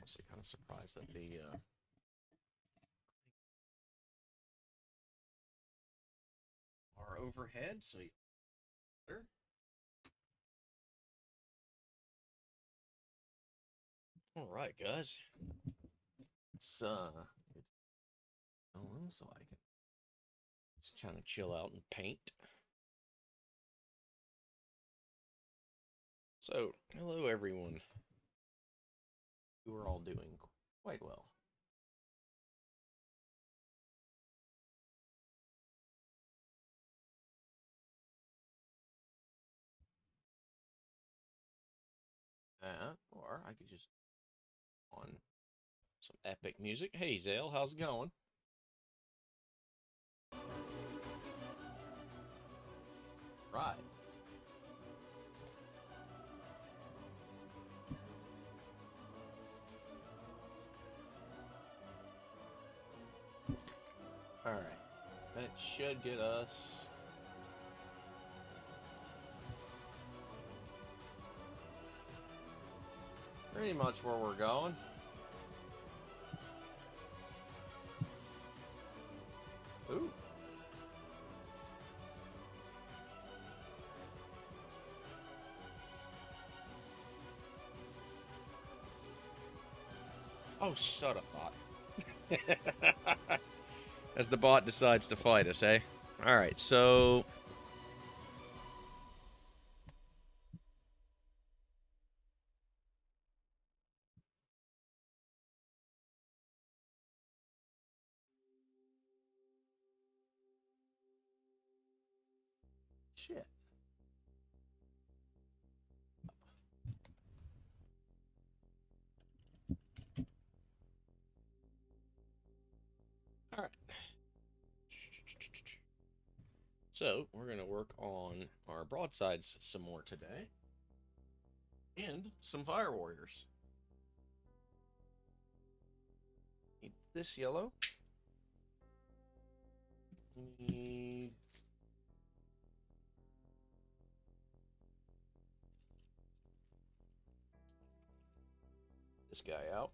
Honestly, kind of surprised that the are overhead. So better. All right, guys. It's so I can just kind of chill out and paint. So, hello everyone. You are all doing quite well. Or I could just on some epic music. Hey Zale, how's it going? Right. All right. That should get us pretty much where we're going. Ooh. Oh, shut up, bot. As the bot decides to fight us, eh? All right, so shit. All right. So we're gonna work on our broadsides some more today, and some fire warriors. Need this yellow. Need this guy out.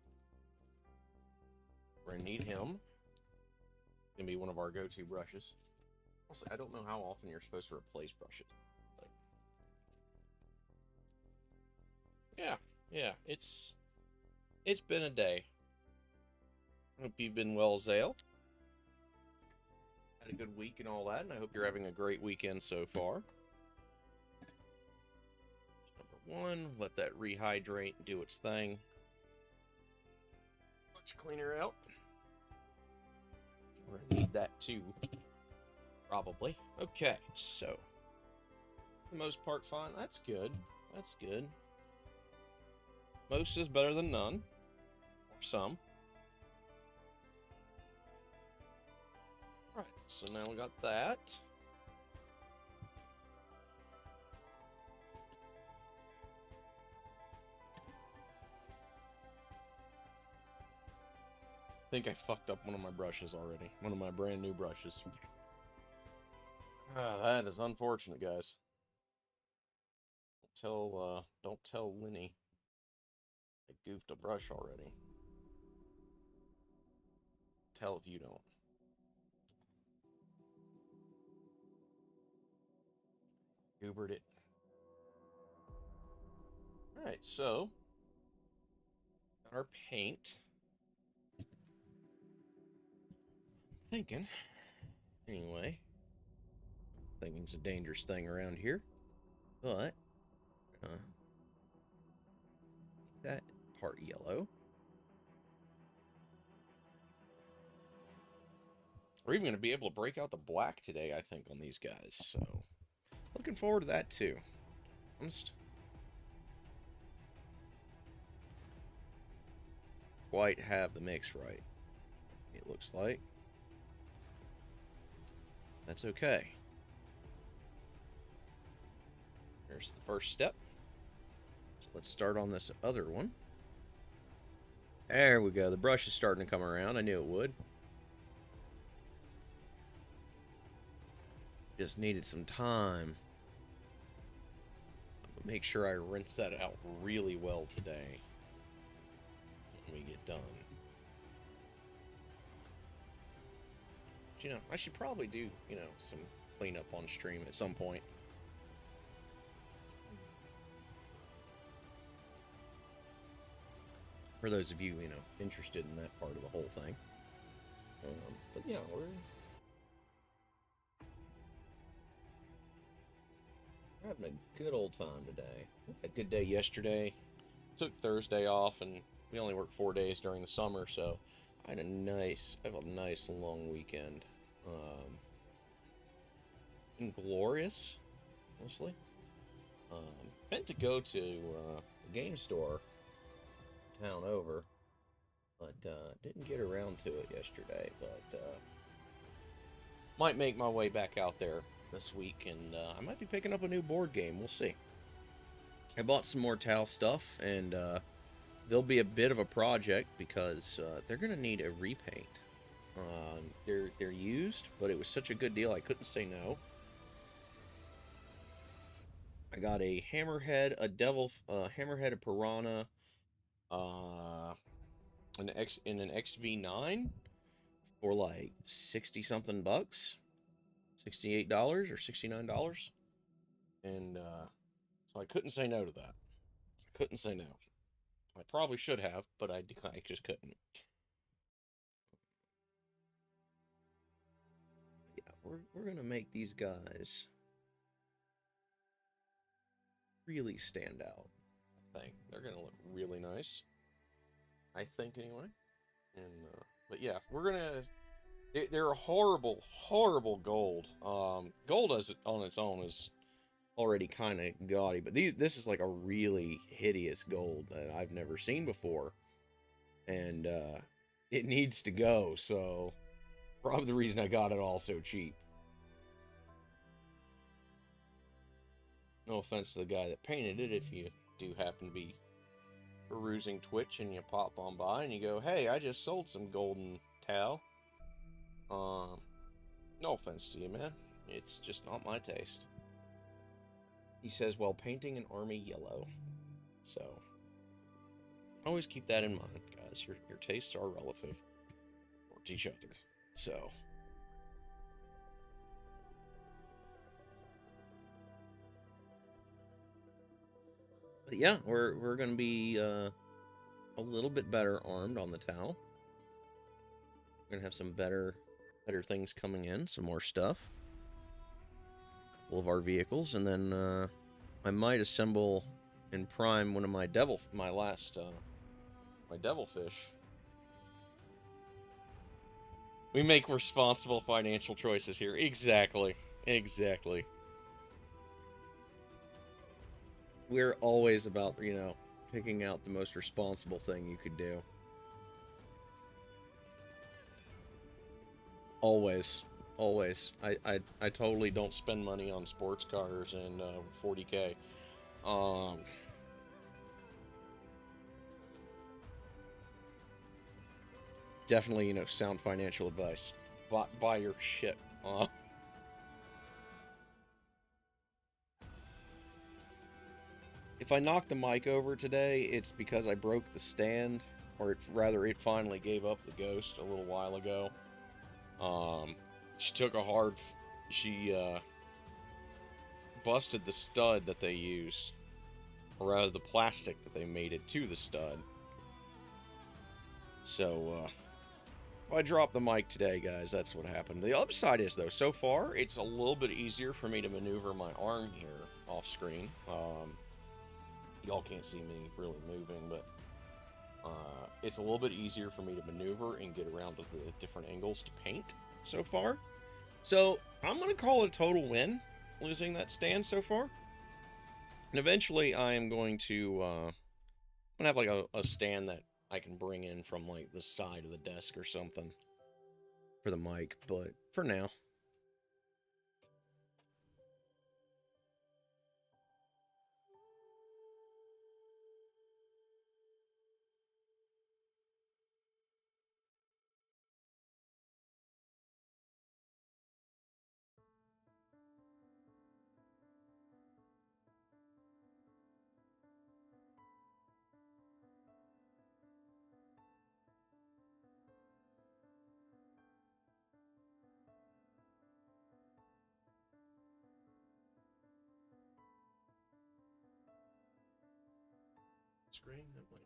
We're gonna need him. Gonna be one of our go-to brushes. Also, I don't know how often you're supposed to replace brushes. But yeah, yeah, it's been a day. Hope you've been well, Zale. Had a good week and all that, and I hope you're having a great weekend so far. Number one, let that rehydrate and do its thing. Much cleaner out. We're gonna need that too, probably. Okay, so for the most part, fine. That's good. That's good. Most is better than none, or some. All right, so now we got that. I think I fucked up one of my brushes already. One of my brand new brushes. Ah, that is unfortunate, guys. Don't tell Winnie I goofed a brush already. Tell if you don't. Goobered it. All right, so got our paint. Thinking, anyway. Thinking's a dangerous thing around here, but that part yellow. We're even going to be able to break out the black today, I think, on these guys. So, looking forward to that too. I'm just quite have the mix right. It looks like that's okay. There's the first step. So let's start on this other one. There we go. The brush is starting to come around. I knew it would. Just needed some time. Make sure I rinse that out really well today. when we get done. But, you know, I should probably do, you know, some cleanup on stream at some point. For those of you, you know, interested in that part of the whole thing. But yeah, we're having a good old time today. We had a good day yesterday. Took Thursday off, and we only work 4 days during the summer, so I have a nice long weekend. And glorious, honestly. Meant to go to the game store town over, but didn't get around to it yesterday. But might make my way back out there this week, and I might be picking up a new board game. We'll see. I bought some more Tau stuff, and there'll be a bit of a project because they're gonna need a repaint. They're used, but it was such a good deal I couldn't say no. I got a hammerhead, a devil, hammerhead, a piranha, in an XV9 for like 60 something bucks, $68 or $69, and so I couldn't say no to that. I couldn't say no. I probably should have, but I just couldn't. Yeah, we're gonna make these guys really stand out. I think they're gonna look really nice. I think anyway. And but yeah, we're gonna. They're a horrible gold. Gold as on its own is already kind of gaudy, but this is like a really hideous gold that I've never seen before, and it needs to go. So probably the reason I got it all so cheap. No offense to the guy that painted it, if you do happen to be perusing Twitch and you pop on by and you go, "Hey, I just sold some golden Tau." No offense to you, man. It's just not my taste. He says while painting an army yellow. So always keep that in mind, guys. Your tastes are relative to each other. So but yeah, we're gonna be a little bit better armed on the Tau. We're gonna have some better things coming in, some more stuff. A couple of our vehicles, and then I might assemble and prime one of my my devilfish. We make responsible financial choices here. Exactly. Exactly. We're always about, you know, picking out the most responsible thing you could do. Always. Always. I totally don't spend money on sports cars and 40K. Definitely, you know, sound financial advice. Buy your shit. If I knocked the mic over today, it's because I broke the stand, or rather, it finally gave up the ghost a little while ago. She took a hard, she busted the stud that they used, or rather the plastic that they made it to the stud. So, if I dropped the mic today, guys, that's what happened. The upside is, though, so far, it's a little bit easier for me to maneuver my arm here off screen. Y'all can't see me really moving, but it's a little bit easier for me to maneuver and get around to the different angles to paint so far. So I'm going to call it a total win, losing that stand so far. And eventually I am going to have like a stand that I can bring in from like the side of the desk or something for the mic. But for now, screen? It might.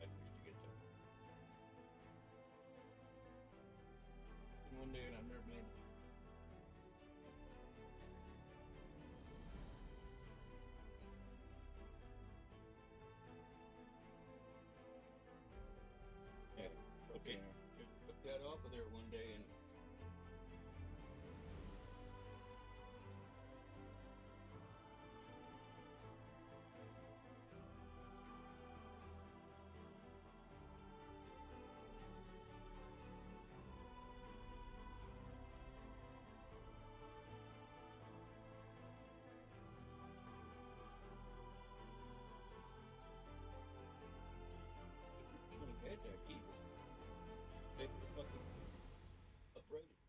I used to get that. And one day, and I've never been able to. Yeah. Okay. Took that off of there one day, and originally had that keyboard. They were fucking uprated.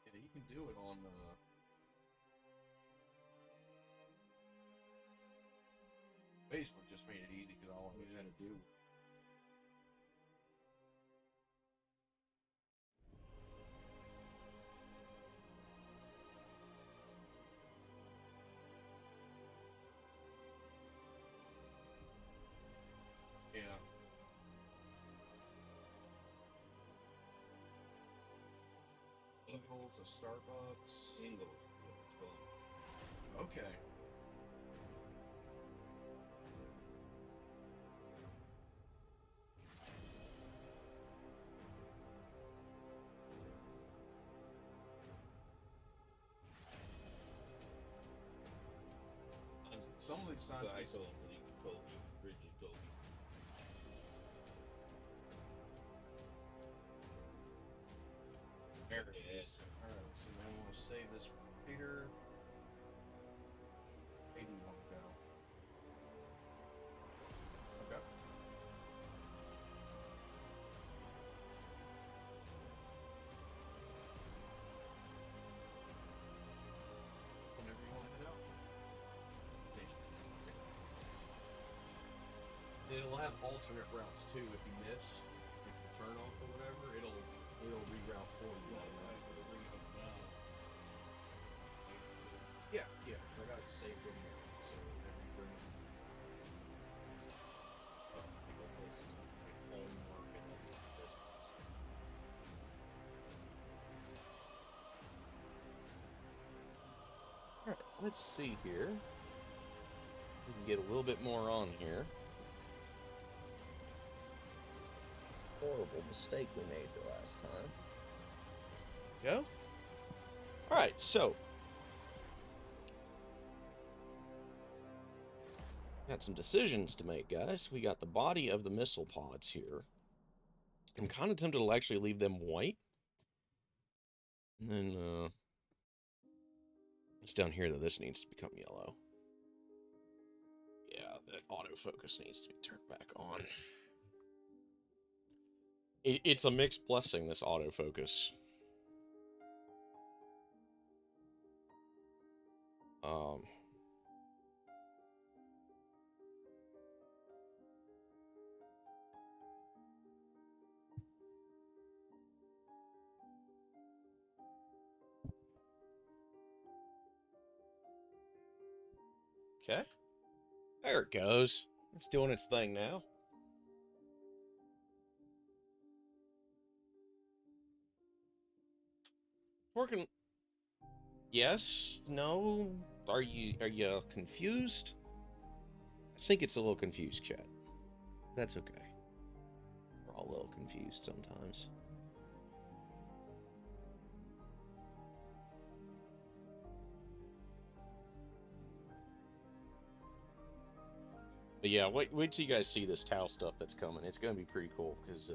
Yeah, you can do it on. Facebook just made it easy because all I had to do. Yeah. Ingles, a Starbucks. Ingalls. Yeah, it's fun. Okay. Some of these signs. But I told him that he originally told me. There it is. All right. So now we want to save this Peter. Where do you want to go? Okay. Whenever you want to head out. It'll have alternate routes too if you miss, if you turn off or whatever, it'll reroute for you. Well, I will bring it up now. Yeah, yeah. I got it saved in there. So whenever you bring it up, pick a list, like home market, and this place. All right, let's see here. We can get a little bit more on here. Horrible mistake we made the last time. Go. All right, so got some decisions to make, guys. We got the body of the missile pods here. I'm kind of tempted to actually leave them white. And then it's down here that this needs to become yellow. Yeah, that autofocus needs to be turned back on. It's a mixed blessing, this autofocus. Um, Okay. There it goes. It's doing its thing now. Working. Yes. No. Are you confused? I think it's a little confused, chat. That's okay. We're all a little confused sometimes. But yeah, wait till you guys see this Tau stuff that's coming. It's gonna be pretty cool because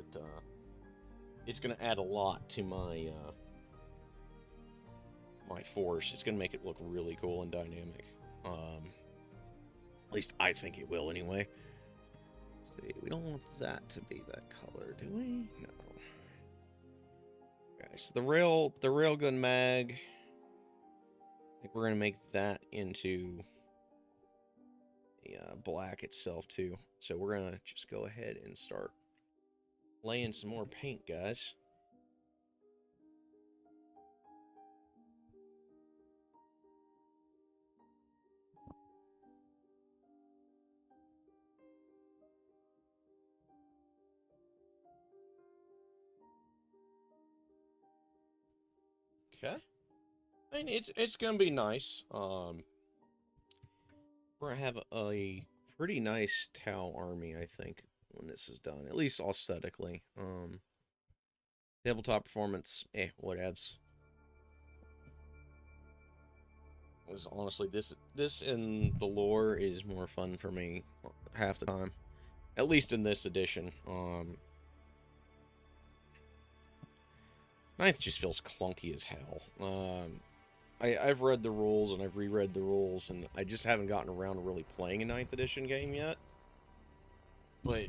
it's gonna add a lot to my force. It's gonna make it look really cool and dynamic. At least I think it will anyway. Let's see, we don't want that to be that color, do we? No. Okay, so the railgun mag. I think we're gonna make that into the black itself too. So we're gonna just go ahead and start laying some more paint, guys. Okay. I mean, it's gonna be nice. We're gonna have a pretty nice Tau army, I think, when this is done. At least aesthetically. Tabletop performance, whatevs. Was honestly this in the lore is more fun for me half the time. At least in this edition. Ninth just feels clunky as hell. I've read the rules and I've reread the rules, and I just haven't gotten around to really playing a 9th edition game yet. But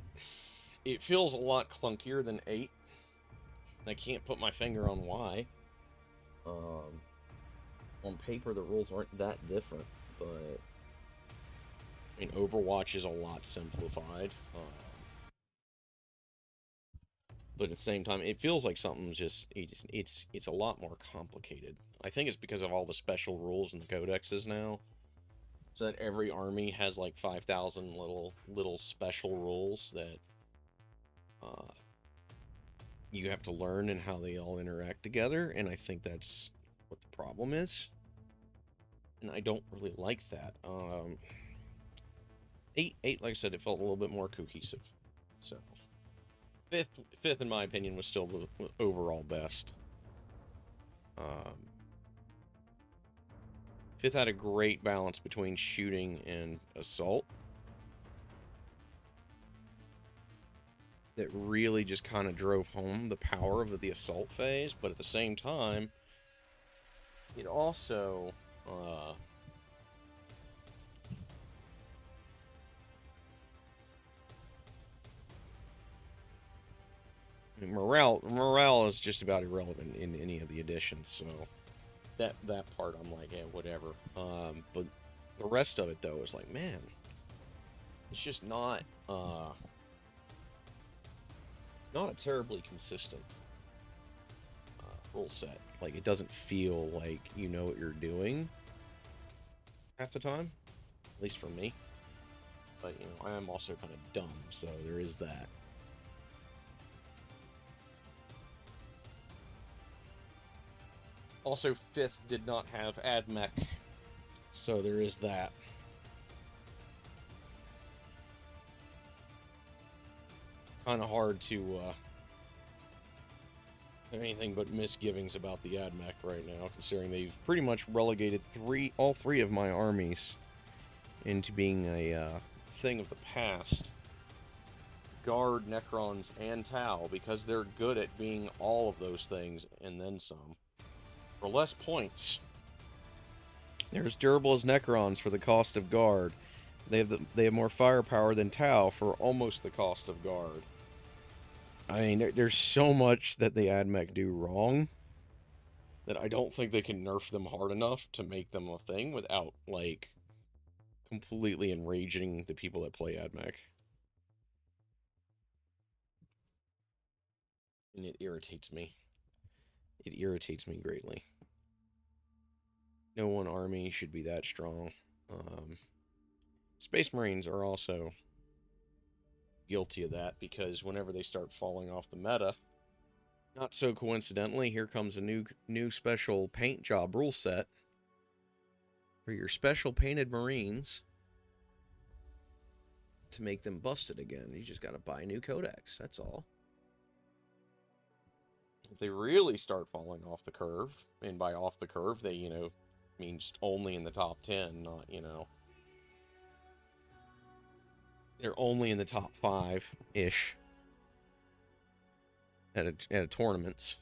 it feels a lot clunkier than 8. I can't put my finger on why. On paper, the rules aren't that different, but I mean, Overwatch is a lot simplified. But at the same time, it feels like something's it's a lot more complicated. I think it's because of all the special rules in the codexes now, so that every army has like 5,000 little special rules that you have to learn and how they all interact together. And I think that's what the problem is. And I don't really like that. Eight, like I said, it felt a little bit more cohesive. So fifth, in my opinion, was still the overall best. Fifth had a great balance between shooting and assault. That really just kind of drove home the power of the assault phase, but at the same time, it also morale is just about irrelevant in any of the editions, so that part I'm like, yeah, whatever. But the rest of it though is like, man, it's just not a terribly consistent rule set. Like, it doesn't feel like you know what you're doing half the time, at least for me. But you know, I am also kind of dumb, so there is that. Also, 5th did not have AdMech, so there is that. Kind of hard to have anything but misgivings about the AdMech right now, considering they've pretty much relegated all three of my armies into being a thing of the past. Guard, Necrons, and Tau, because they're good at being all of those things and then some. For less points. They're as durable as Necrons for the cost of Guard. They have more firepower than Tau for almost the cost of Guard. I mean, there's so much that the AdMech do wrong that I don't think they can nerf them hard enough to make them a thing without, like, completely enraging the people that play AdMech. And it irritates me. It irritates me greatly. No one army should be that strong. Space Marines are also guilty of that because whenever they start falling off the meta, not so coincidentally, here comes a new special paint job rule set for your special painted Marines to make them busted again. You just got to buy a new codex. That's all. If they really start falling off the curve, and by off the curve, they, means only in the top 10, not, they're only in the top 5-ish at tournaments,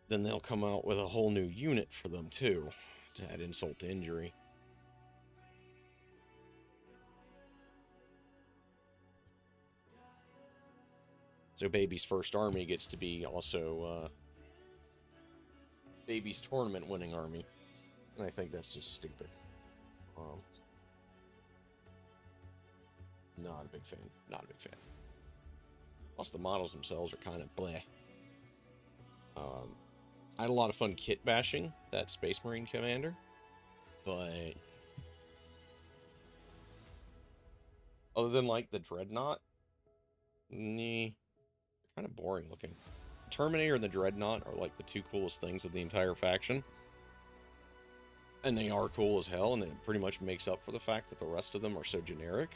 then they'll come out with a whole new unit for them, too, to add insult to injury. So Baby's first army gets to be also Baby's tournament winning army. And I think that's just stupid. Not a big fan. Not a big fan. Plus the models themselves are kind of bleh. I had a lot of fun kit bashing that Space Marine commander, but other than like the Dreadnought, kind of boring looking. Terminator and the Dreadnought are like the two coolest things of the entire faction. And they are cool as hell, and it pretty much makes up for the fact that the rest of them are so generic.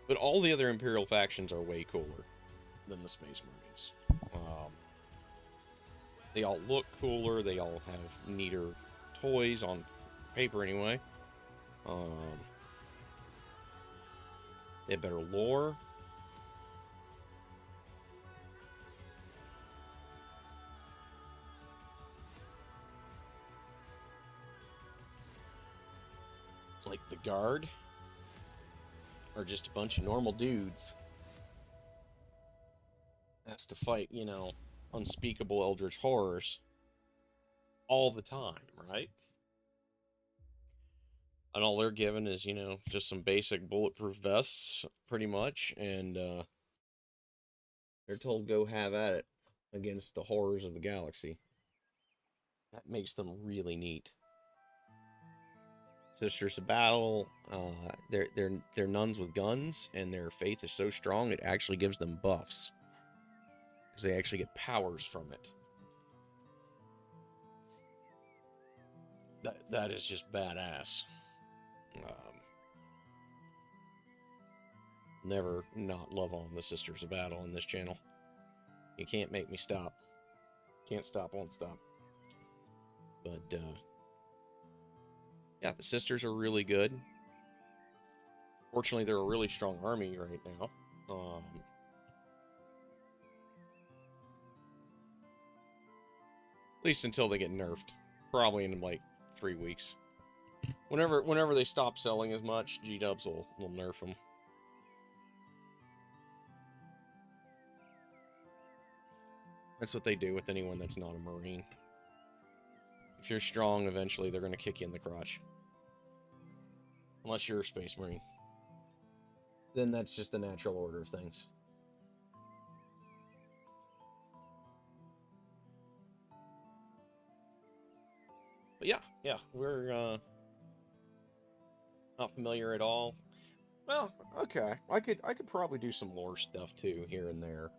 But all the other Imperial factions are way cooler than the Space Marines. They all look cooler, they all have neater toys on paper anyway. They have better lore. Like the Guard are just a bunch of normal dudes has to fight, unspeakable eldritch horrors all the time, right? And all they're given is, just some basic bulletproof vests, pretty much, and they're told go have at it against the horrors of the galaxy. That makes them really neat. Sisters of Battle, they're nuns with guns, and their faith is so strong it actually gives them buffs. Because they actually get powers from it. That is just badass. Never not love on the Sisters of Battle in this channel. You can't make me stop. Can't stop, won't stop. But, yeah, the Sisters are really good. Fortunately, they're a really strong army right now. At least until they get nerfed. Probably in, like, 3 weeks. Whenever they stop selling as much, G-dubs will nerf them. That's what they do with anyone that's not a Marine. If you're strong, eventually they're going to kick you in the crotch. Unless you're a Space Marine. Then that's just the natural order of things. But yeah, we're not familiar at all. Well, okay. I could probably do some lore stuff too here and there.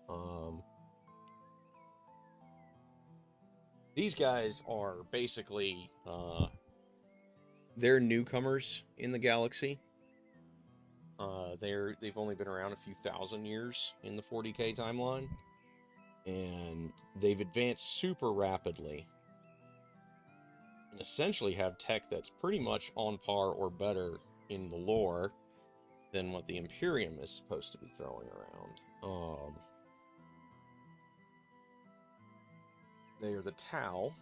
These guys are basically they're newcomers in the galaxy. They've only been around a few thousand years in the 40K timeline, and they've advanced super rapidly, and essentially have tech that's pretty much on par or better in the lore than what the Imperium is supposed to be throwing around. They are the Tau.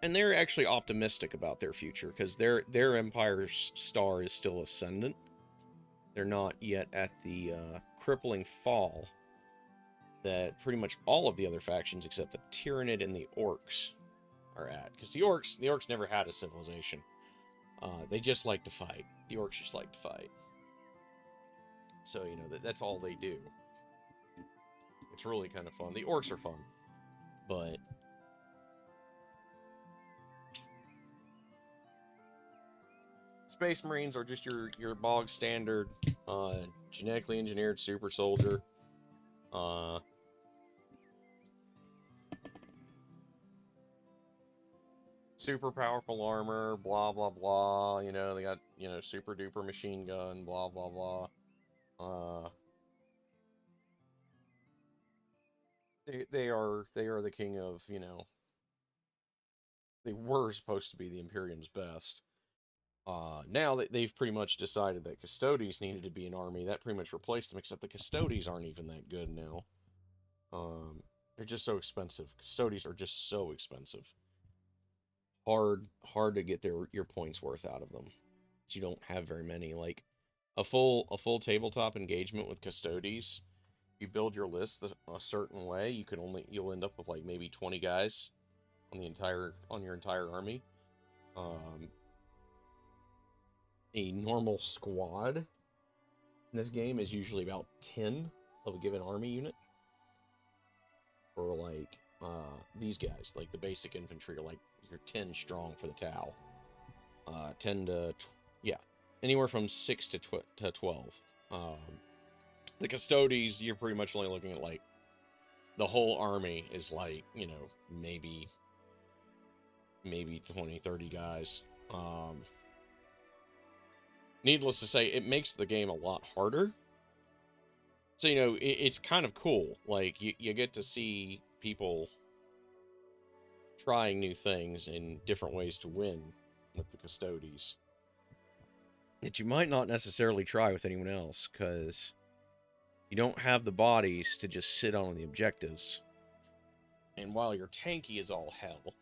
And they're actually optimistic about their future, because their Empire's star is still ascendant. They're not yet at the crippling fall that pretty much all of the other factions except the Tyranid and the Orcs are at. Because the Orcs never had a civilization. They just like to fight. The Orcs just like to fight. So, that's all they do. It's really kind of fun. The Orcs are fun. But Space Marines are just your bog standard genetically engineered super soldier. Super powerful armor, blah blah blah. You know, they got, you know, super duper machine gun, blah blah blah. They are the king of, you know, they were supposed to be the Imperium's best. Now that they've pretty much decided that Custodes needed to be an army, that pretty much replaced them. Except the Custodes aren't even that good now. They're just so expensive. Custodes are just so expensive. Hard to get your points worth out of them. So you don't have very many. Like a full tabletop engagement with Custodes, you build your list a certain way, you'll end up with like maybe 20 guys on your entire army. A normal squad in this game is usually about 10 of a given army unit. Or like these guys, like the basic infantry, are like you're 10 strong for the Tau. 10 to yeah, anywhere from 6 to 12. The Custodes, you're pretty much only looking at like the whole army is like, you know, maybe 20, 30 guys. Needless to say, it makes the game a lot harder. So, you know, it's kind of cool. Like, you get to see people trying new things and different ways to win with the Custodes that you might not necessarily try with anyone else, because you don't have the bodies to just sit on the objectives. And while your tanky is all hell,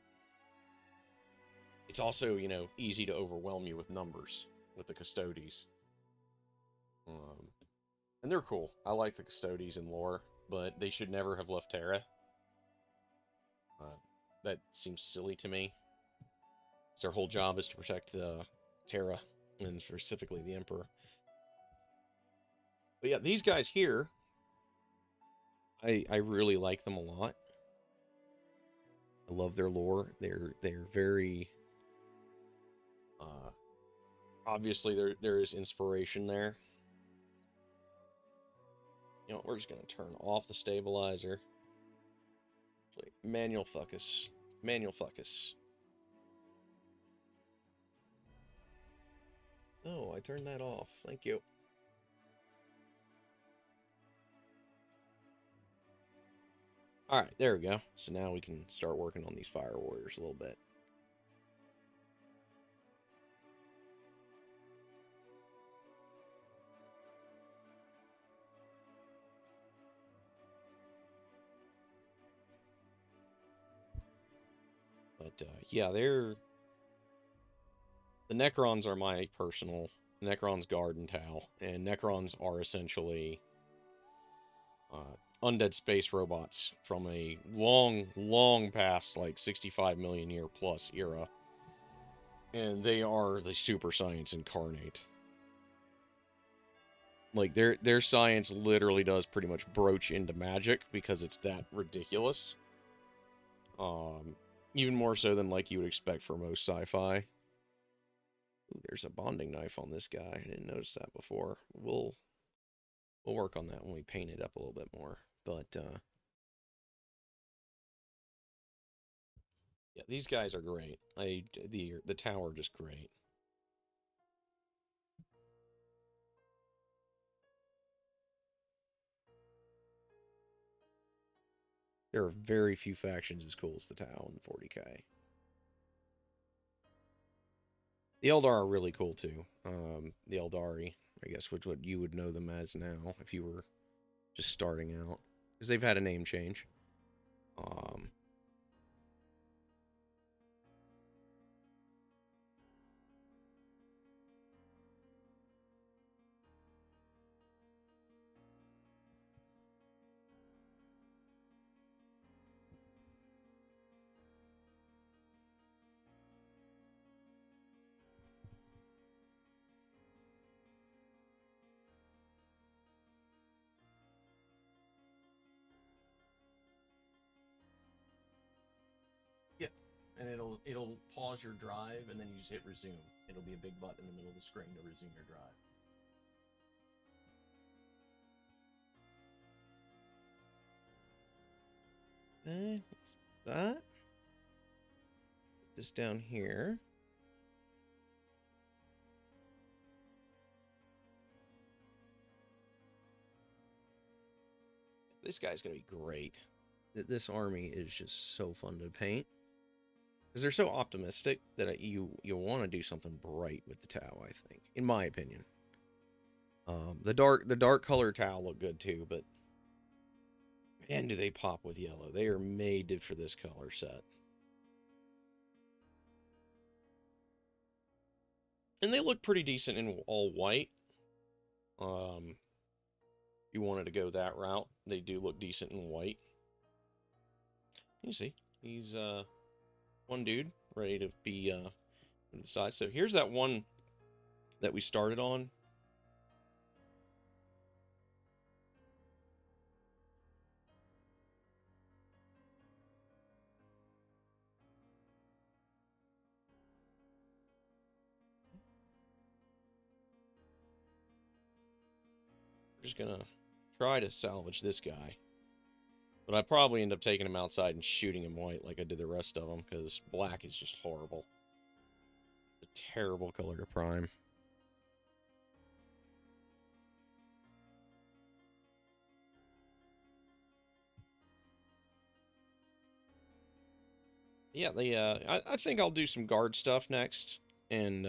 it's also, you know, easy to overwhelm you with numbers with the Custodes. And they're cool. I like the Custodes in lore, but they should never have left Terra. That seems silly to me. Their whole job is to protect Terra, and specifically the Emperor. But yeah, these guys here, I really like them a lot. I love their lore. They're very obviously there is inspiration there. You know, we're just gonna turn off the stabilizer. Manual focus. Manual focus. Oh, I turned that off. Thank you. Alright, there we go. So now we can start working on these Fire Warriors a little bit. But, yeah, the Necrons are my personal... Necrons guard and Tau. And Necrons are essentially undead space robots from a long past, like 65 million year plus era. And they are the super science incarnate. Like, their science literally does pretty much broach into magic because it's that ridiculous. Even more so than, like, you would expect for most sci-fi. Ooh, there's a bonding knife on this guy. I didn't notice that before. We'll work on that when we paint it up a little bit more. But, yeah, these guys are great. The Tau are just great. There are very few factions as cool as the Tau in 40k. The Eldar are really cool too. The Eldari, I guess, which what you would know them as now if you were just starting out, because they've had a name change. and it'll pause your drive, and then you just hit resume. It'll be a big button in the middle of the screen to resume your drive. Okay, let's do that. Put this down here. This guy's gonna be great. This army is just so fun to paint because they're so optimistic that you want to do something bright with the Tau. I think, in my opinion, the dark color Tau look good too, but man, do they pop with yellow? They are made for this color set. And they look pretty decent in all white. If you wanted to go that route, they do look decent in white. You see, he's one dude ready to be to the side. So here's that one that we started on. We're just gonna try to salvage this guy. But I probably end up taking him outside and shooting him white like I did the rest of them, because black is just horrible. It's a terrible color to prime. Yeah, I think I'll do some guard stuff next, and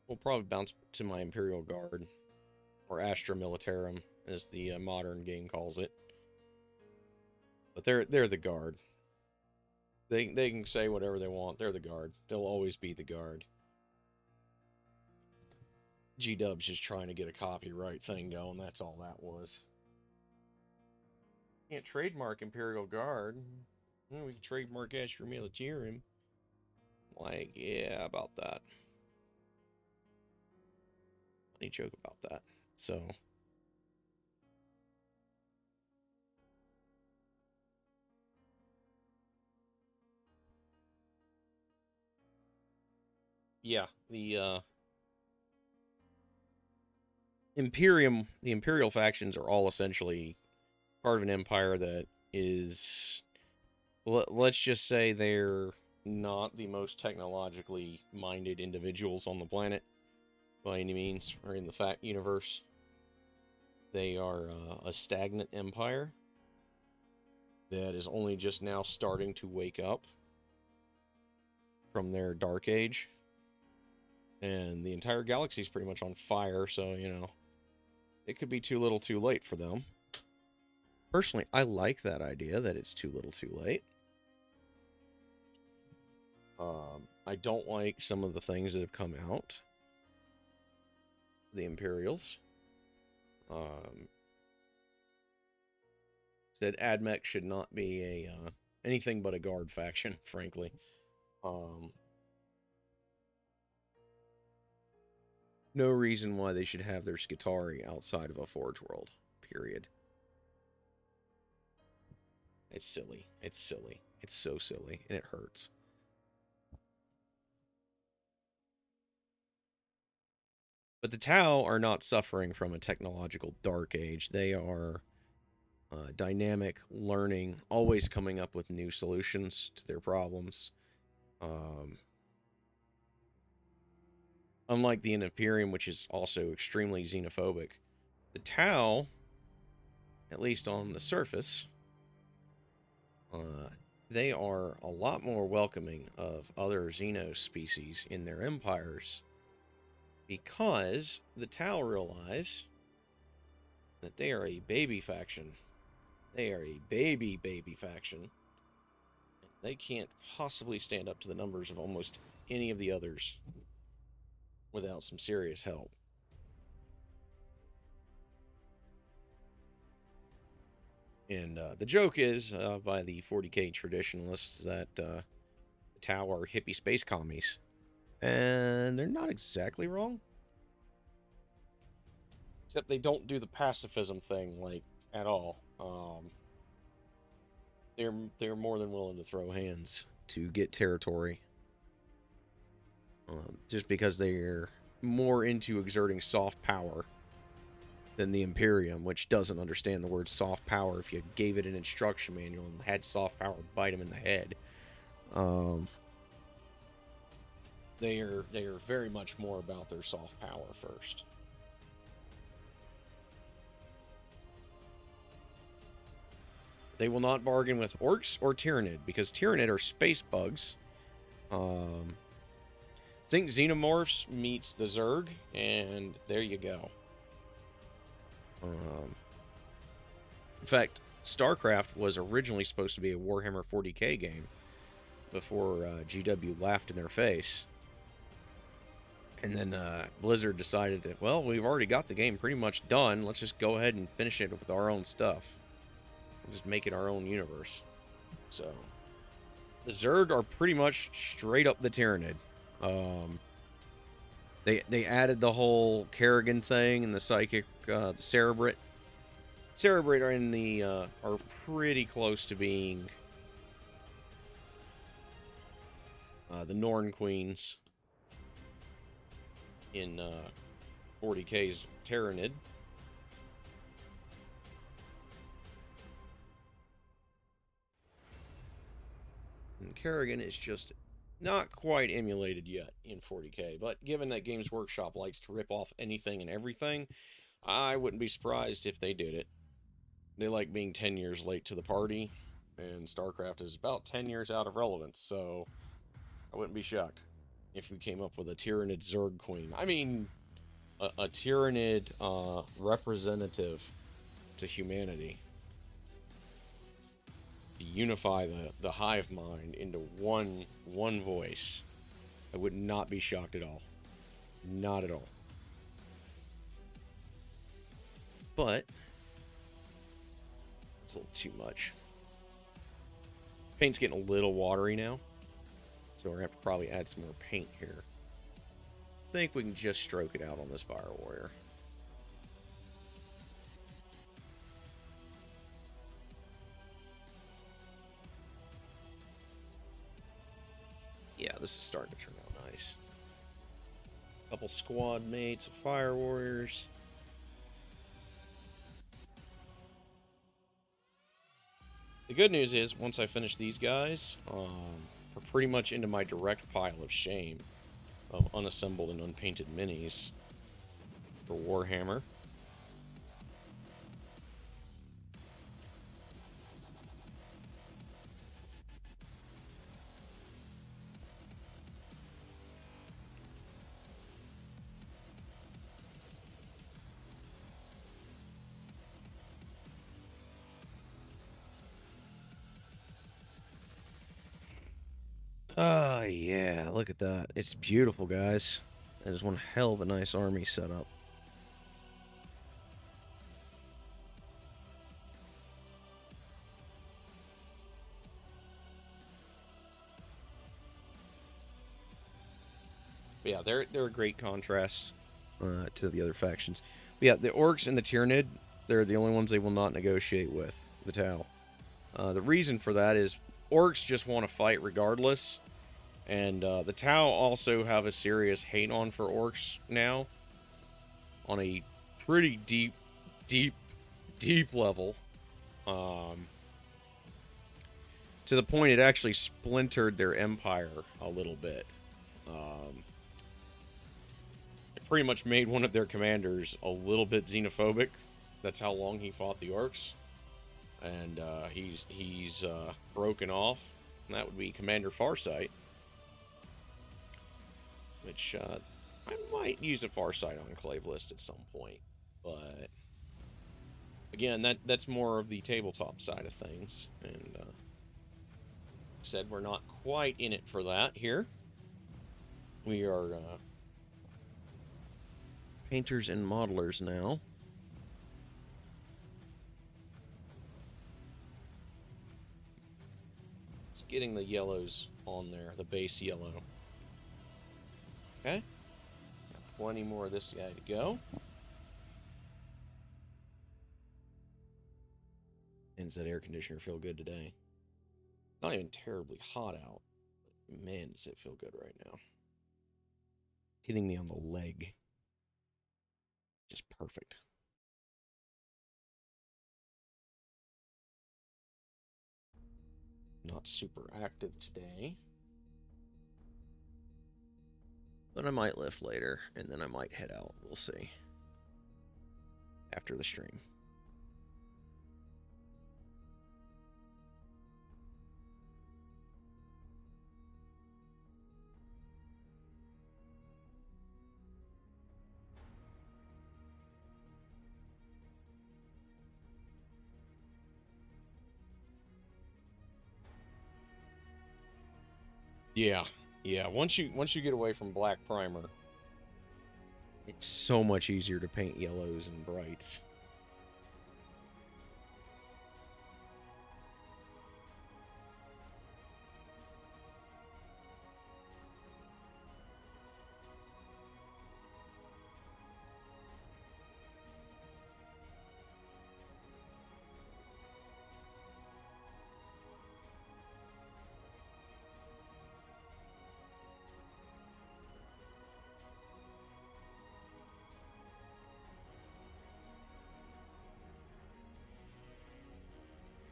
we'll probably bounce to my Imperial Guard, or Astra Militarum, as the modern game calls it. But they're the guard. They can say whatever they want. They're the guard. They'll always be the guard. G-Dub's just trying to get a copyright thing going. That's all that was. Can't trademark Imperial Guard. Well, we can trademark Astra Militarum. Like, yeah, about that. Funny joke about that. So. Yeah, the Imperial factions are all essentially part of an empire that is, let's just say they're not the most technologically minded individuals on the planet by any means, or in the fact universe. They are a stagnant empire that is only just now starting to wake up from their dark age. And the entire galaxy is pretty much on fire, so, you know, it could be too little too late for them. Personally, I like that idea that it's too little too late. I don't like some of the things that have come out. The Imperials. Said AdMech should not be a anything but a guard faction, frankly. No reason why they should have their Skitarii outside of a Forge World, period. It's silly. It's silly. It's so silly, and it hurts. But the Tau are not suffering from a technological dark age. They are dynamic, learning, always coming up with new solutions to their problems. Unlike the Imperium, which is also extremely xenophobic, the Tau, at least on the surface, they are a lot more welcoming of other Xeno species in their empires, because the Tau realize that they are a baby faction. They are a baby faction. They can't possibly stand up to the numbers of almost any of the others without some serious help. And the joke is, by the 40k traditionalists, that the Tau are hippie space commies. And they're not exactly wrong. Except they don't do the pacifism thing, like, at all. they're more than willing to throw hands to get territory, just because they're more into exerting soft power than the Imperium, which doesn't understand the word soft power. If you gave it an instruction manual and had soft power, bite them in the head. Um, they are very much more about their soft power first. They will not bargain with orcs or Tyranid because Tyranid are space bugs. Think Xenomorphs meets the Zerg, and there you go. In fact, StarCraft was originally supposed to be a Warhammer 40k game before GW laughed in their face. And then Blizzard decided that, well, we've already got the game pretty much done. Let's just go ahead and finish it with our own stuff. We'll just make it our own universe. So, the Zerg are pretty much straight up the Tyranid. They added the whole Kerrigan thing and the psychic, the Cerebrate. Cerebrate are in the are pretty close to being the Norn Queens in 40k's Tyranid. And Kerrigan is just not quite emulated yet in 40k, but given that Games Workshop likes to rip off anything and everything, I wouldn't be surprised if they did it. They like being 10 years late to the party, and StarCraft is about 10 years out of relevance, so I wouldn't be shocked if we came up with a Tyranid Zerg Queen. I mean, a Tyranid representative to humanity. To unify the hive mind into one voice. I would not be shocked at all. Not at all. But it's a little too much. Paint's getting a little watery now, so we're gonna have to probably add some more paint here. I think we can just stroke it out on this Fire Warrior. Yeah, this is starting to turn out nice. Couple squad mates of Fire Warriors. The good news is, once I finish these guys, we're pretty much into my direct pile of shame of unassembled and unpainted minis for Warhammer. Oh, yeah, look at that. It's beautiful, guys. That is one hell of a nice army setup. But yeah, they're a great contrast to the other factions. But yeah, the Orcs and the Tyranid, they're the only ones they will not negotiate with, the Tau. The reason for that is Orcs just want to fight regardless, and the Tau also have a serious hate on for Orcs now, on a pretty deep level. To the point it actually splintered their empire a little bit. It pretty much made one of their commanders a little bit xenophobic. That's how long he fought the Orcs. And he's broken off. And that would be Commander Farsight. Which I might use a Farsight Enclave list at some point. But again, that's more of the tabletop side of things. And said we're not quite in it for that here. We are painters and modelers now. Just getting the yellows on there, the base yellow. Okay. Got plenty more of this guy to go. And does that air conditioner feel good today? Not even terribly hot out. But man, does it feel good right now. Hitting me on the leg. Just perfect. Not super active today. But I might lift later, and then I might head out. We'll see. After the stream. Yeah, yeah. Once you get away from black primer, it's so much easier to paint yellows and brights.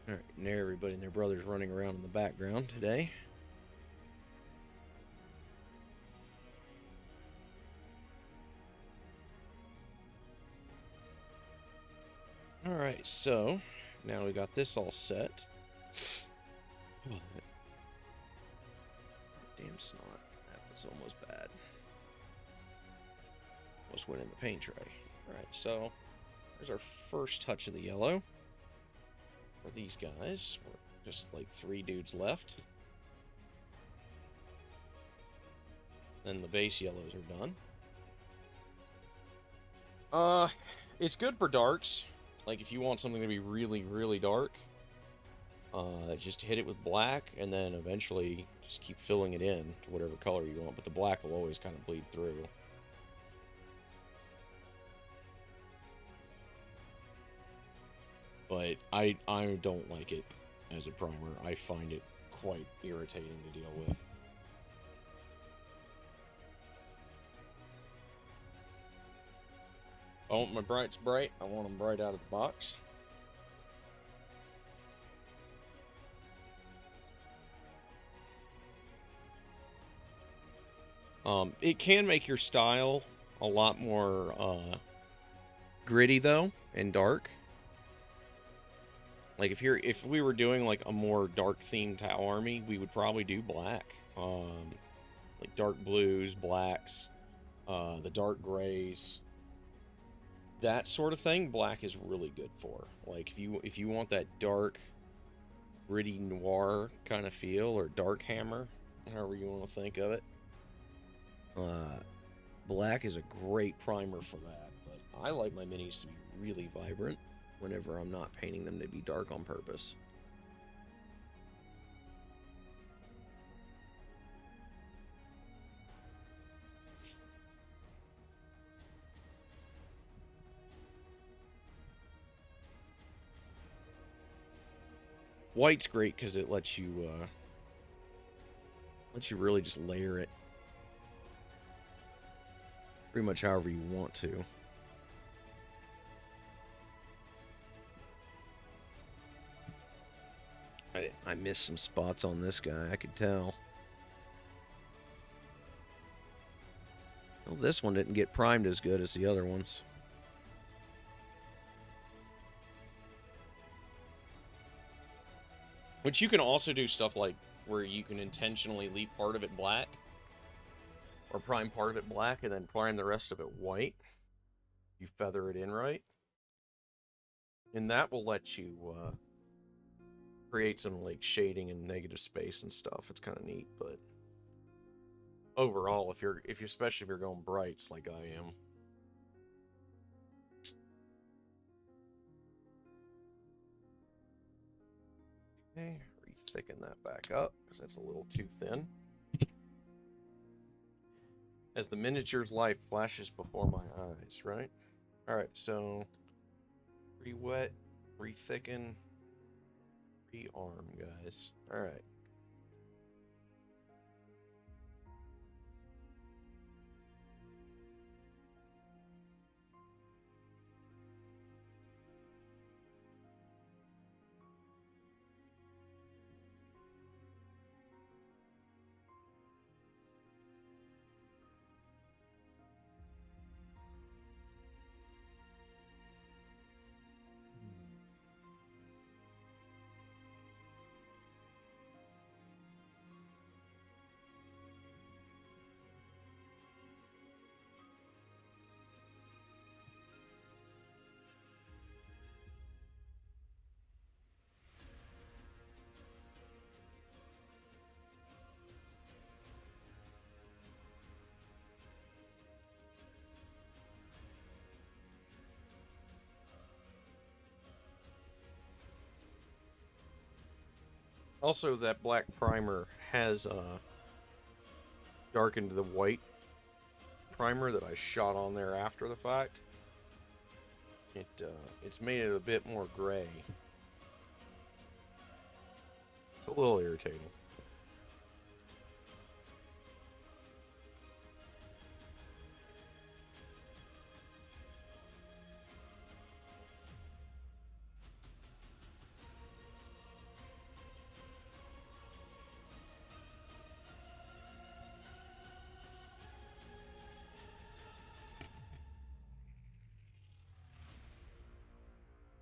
All right, and there everybody and their brothers running around in the background today. All right, so now we got this all set. Oh, that damn snot. That was almost bad. Almost went in the paint tray. All right, so there's our first touch of the yellow for these guys. We're just like 3 dudes left. Then the base yellows are done. It's good for darks. Like if you want something to be really, really dark, just hit it with black and then eventually just keep filling it in to whatever color you want. But the black will always kind of bleed through. But I don't like it as a primer. I find it quite irritating to deal with. I want my brights bright. I want them bright out of the box. It can make your style a lot more gritty though and dark. Like if we were doing like a more dark themed Tau army, we would probably do black. Like dark blues, blacks, the dark grays, that sort of thing. Black is really good for. Like if you want that dark, gritty noir kind of feel, or dark hammer, however you want to think of it. Black is a great primer for that. But I like my minis to be really vibrant whenever I'm not painting them to be dark on purpose. White's great because it lets you really just layer it pretty much however you want to. I missed some spots on this guy, I could tell. Well, this one didn't get primed as good as the other ones. Which you can also do stuff like where you can intentionally leave part of it black, or prime part of it black and then prime the rest of it white. You feather it in right. And that will let you create some like shading and negative space and stuff. It's kind of neat, but overall, especially if you're going brights like I am. Okay, re-thicken that back up because that's a little too thin. As the miniature's life flashes before my eyes, right? All right, so re-wet, re-thicken, re-arm, guys. All right. Also, that black primer has darkened the white primer that I shot on there after the fact. It's made it a bit more gray. It's a little irritating.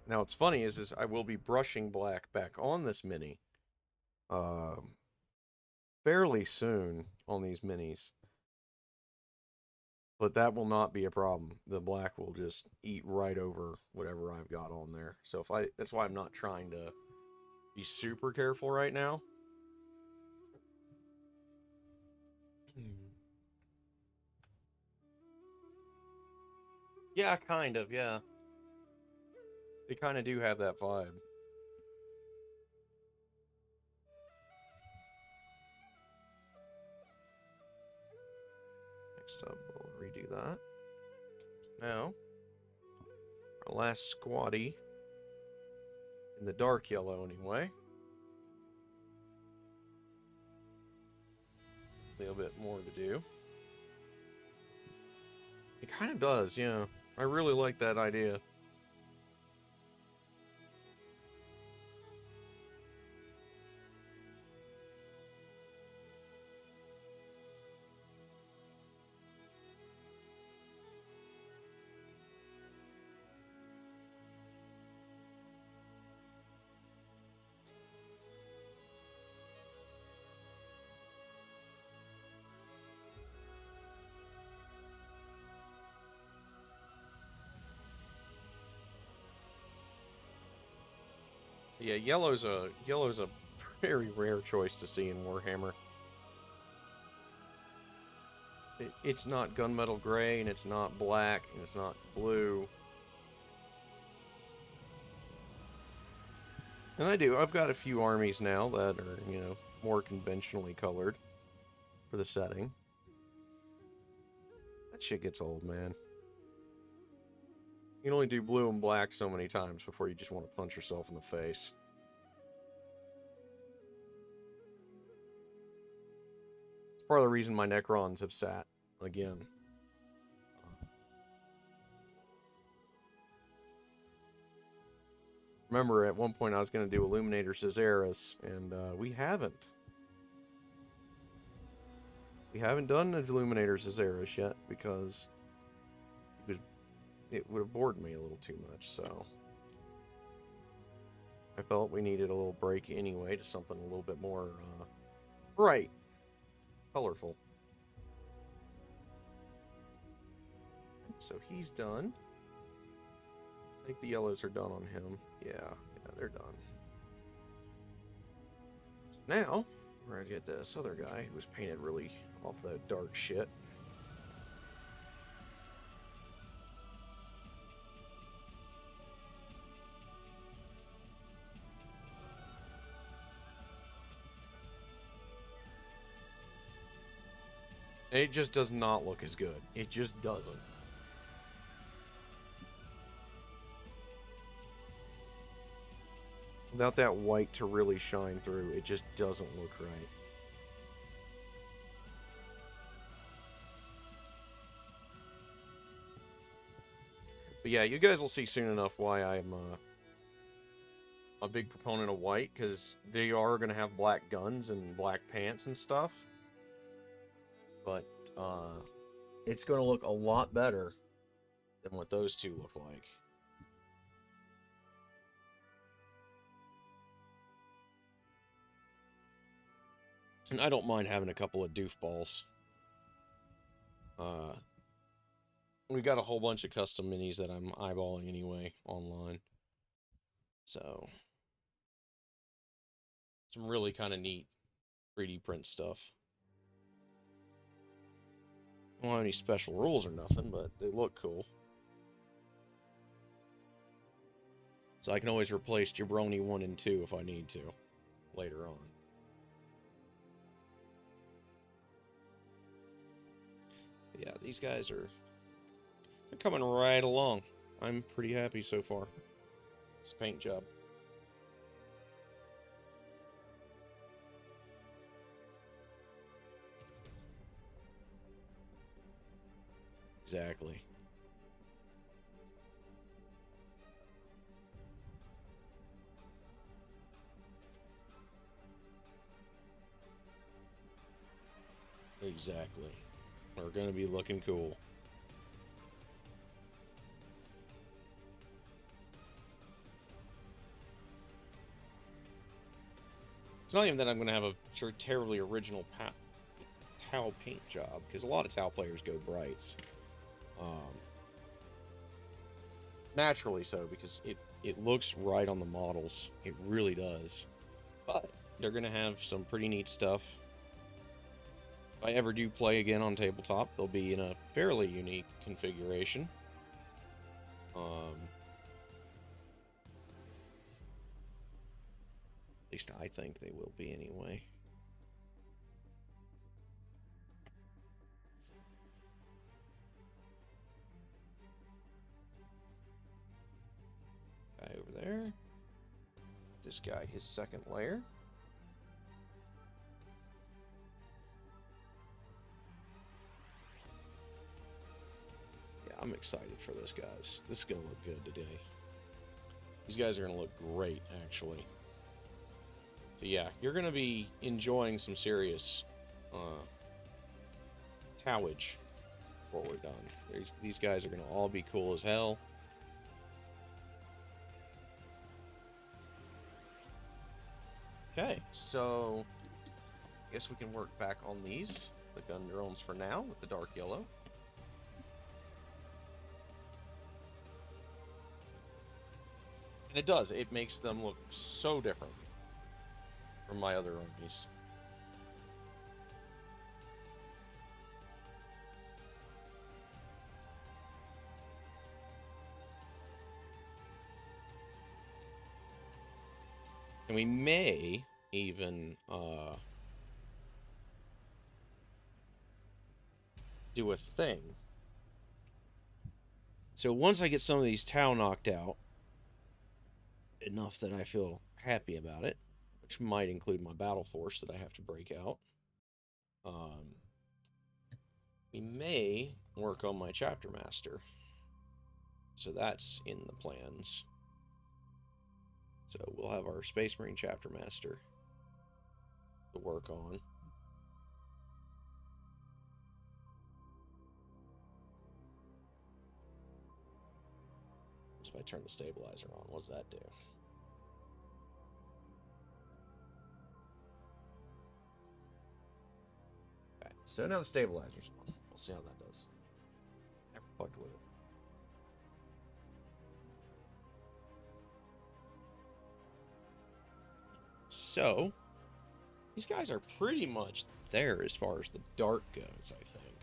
Now, what's funny is I will be brushing black back on this Mini um, fairly soon on these Minis, but that will not be a problem. The black will just eat right over whatever I've got on there. So that's why I'm not trying to be super careful right now. Yeah, kind of, yeah. They kind of do have that vibe. Next up, we'll redo that. Now, our last squatty, in the dark yellow anyway. A little bit more to do. It kind of does, yeah. I really like that idea. Yeah, yellow's a very rare choice to see in Warhammer. It's not gunmetal gray, and it's not black, and it's not blue. And I've got a few armies now that are, more conventionally colored for the setting. That shit gets old, man. You can only do blue and black so many times before you just want to punch yourself in the face. It's part of the reason my Necrons have sat again. Remember, at one point I was going to do Illuminator Caesaris, and we haven't. We haven't done Illuminator Caesaris yet because it would have bored me a little too much, so I felt we needed a little break anyway to something a little bit more bright, colorful. So he's done. I think the yellows are done on him. Yeah, they're done. So now, we're gonna get this other guy who was painted really off that dark shit. It just does not look as good. It just doesn't. Without that white to really shine through, it just doesn't look right. But yeah, you guys will see soon enough why I'm a big proponent of white, because they are going to have black guns and black pants and stuff. But it's going to look a lot better than what those two look like. And I don't mind having a couple of doofballs. We got a whole bunch of custom minis that I'm eyeballing anyway online. So, some really kind of neat 3D print stuff. I don't have any special rules or nothing, but they look cool. So I can always replace Jabroni 1 and 2 if I need to. later on. But yeah, these guys they're coming right along. I'm pretty happy so far. This paint job. Exactly. Exactly. We're going to be looking cool. It's not even that I'm going to have a terribly original Tau paint job, because a lot of Tau players go brights. Naturally so, because it looks right on the models. It really does. But they're going to have some pretty neat stuff. If I ever do play again on tabletop, they'll be in a fairly unique configuration. At least I think they will be anyway. Guy over there. This guy, his second layer. Yeah, I'm excited for this, guys. This is going to look good today. These guys are going to look great, actually. So yeah, you're going to be enjoying some serious towage before we're done. These guys are going to all be cool as hell. Okay, so I guess we can work back on these, the gun drones for now, with the dark yellow. And it does, it makes them look so different from my other armies. And we may even do a thing. So once I get some of these Tau knocked out, enough that I feel happy about it, which might include my battle force that I have to break out, we may work on my chapter master. So that's in the plans. So we'll have our Space Marine chapter master to work on. If I turn the stabilizer on, what does that do? Okay, so now the stabilizer's on. We'll see how that does. Never fucked with it. So, these guys are pretty much there as far as the dart goes, I think.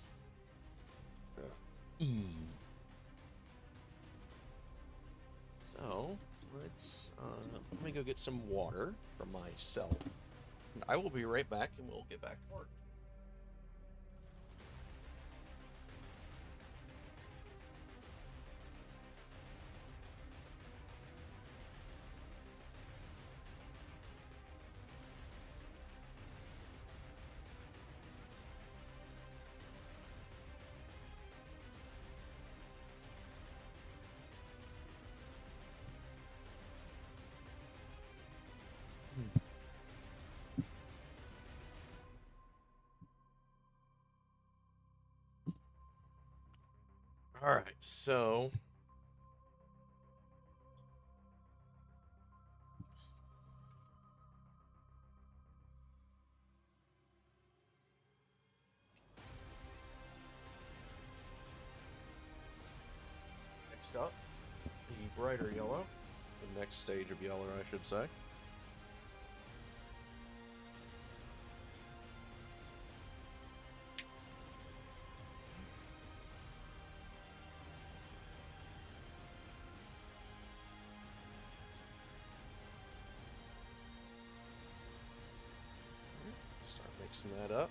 So, let me go get some water for myself. And I will be right back and we'll get back to work. All right, so next up, the brighter yellow, the next stage of yellow, I should say. loosen that up.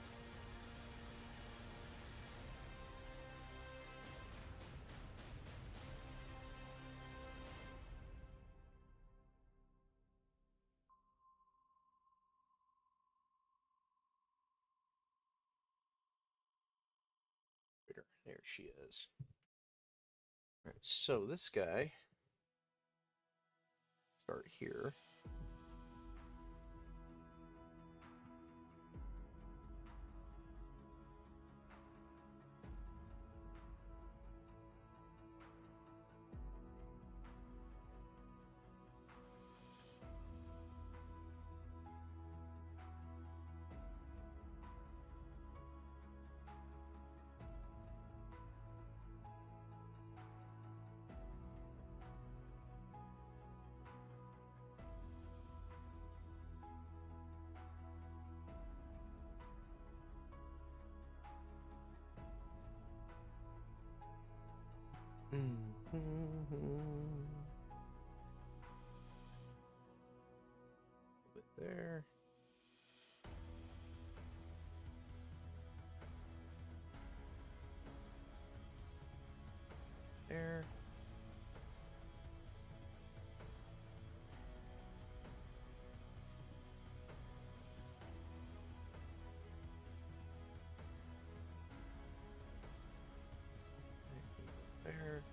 There she is. All right, so this guy, start here. Bit there. There. There.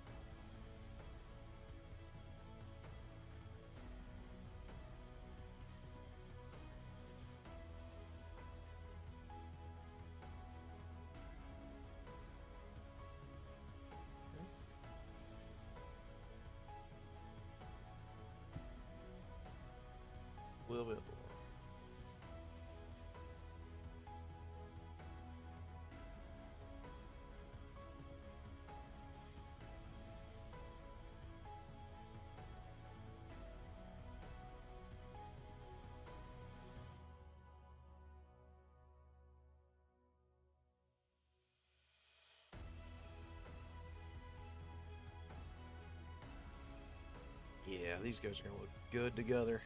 A little bit more. Yeah, these guys are gonna look good together.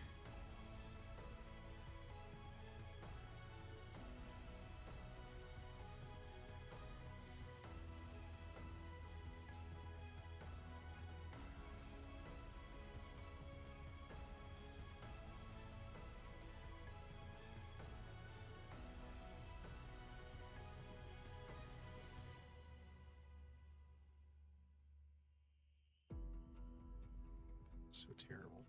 So terrible.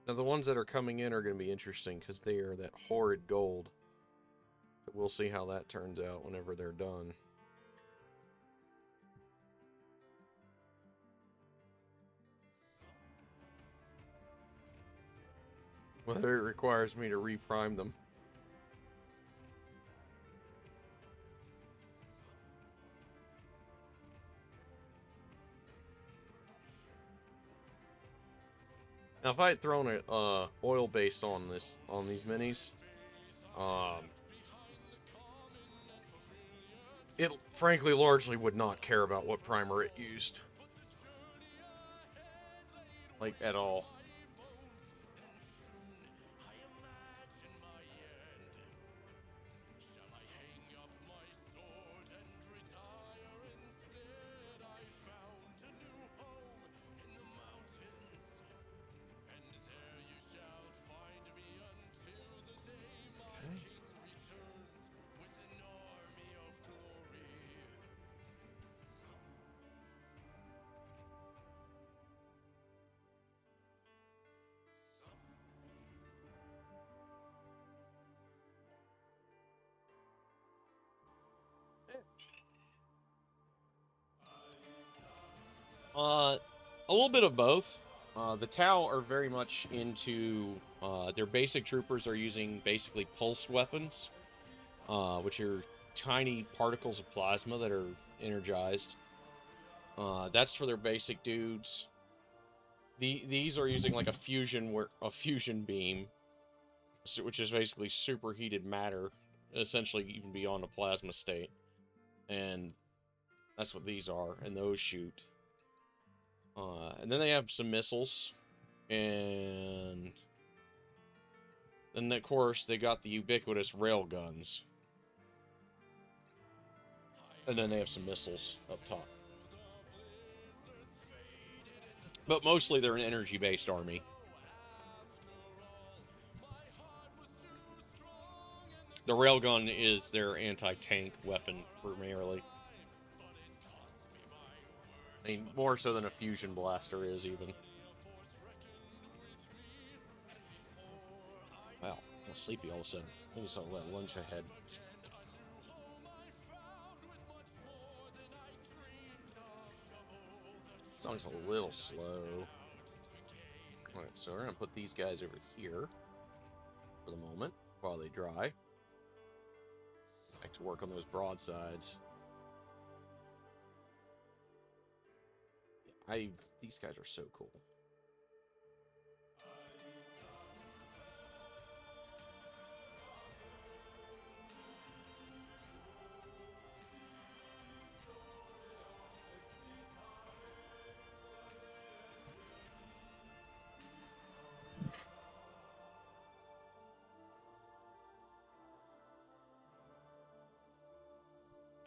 Now the ones that are coming in are going to be interesting because they are that horrid gold. But we'll see how that turns out whenever they're done. Whether it requires me to reprime them. Now, if I had thrown a oil base on these minis, it frankly largely would not care about what primer it used, like at all. A little bit of both. The Tau are very much into their basic troopers are using basically pulsed weapons, which are tiny particles of plasma that are energized. That's for their basic dudes. These are using like a fusion beam, which is basically superheated matter, essentially even beyond a plasma state. And that's what these are, and those shoot. And then they have some missiles, and then of course they got the ubiquitous rail guns. And then they have some missiles up top. But mostly they're an energy-based army. The railgun is their anti-tank weapon, primarily. I mean, more so than a fusion blaster is, even. Wow, I feel sleepy all of a sudden. Maybe it's all that lunch I had. Song's a little slow. Alright, so we're gonna put these guys over here for the moment while they dry. Back to work on those broadsides. These guys are so cool.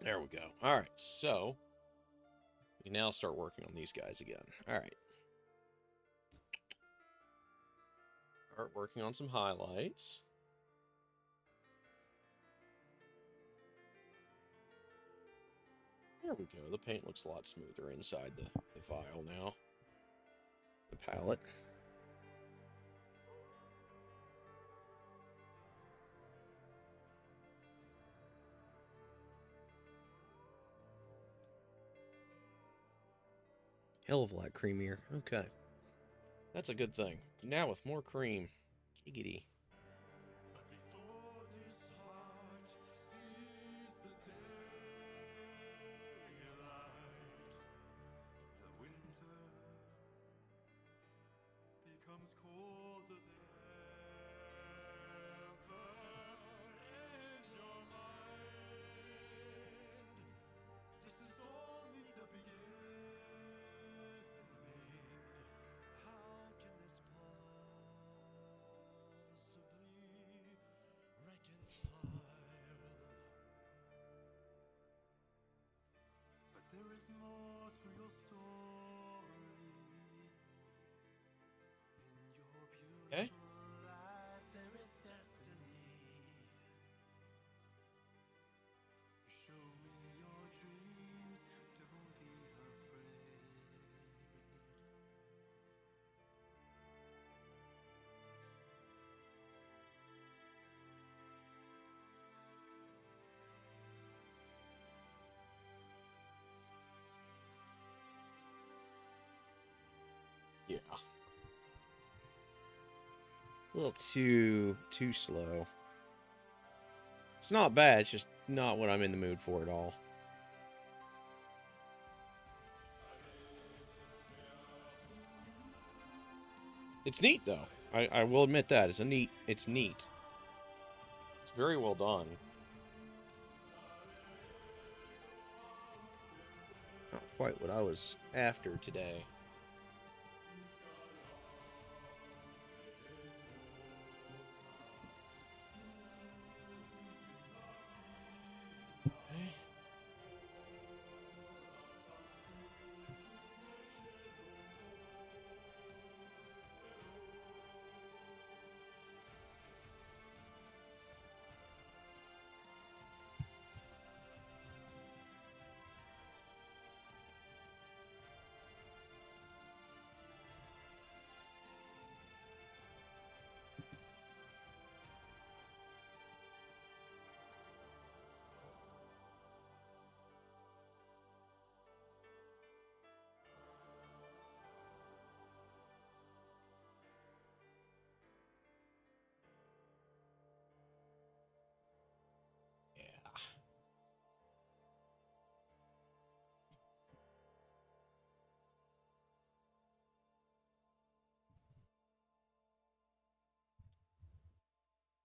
There we go. Alright, so we now start working on these guys again. Alright. Start working on some highlights. There we go. The paint looks a lot smoother inside the vial now. The palette. Hell of a lot creamier. Okay. That's a good thing. Now with more cream. Giggity. Okay. Yeah. A little too slow. It's not bad, it's just not what I'm in the mood for at all. It's neat though. I will admit that. It's neat. It's very well done. Not quite what I was after today. Okay.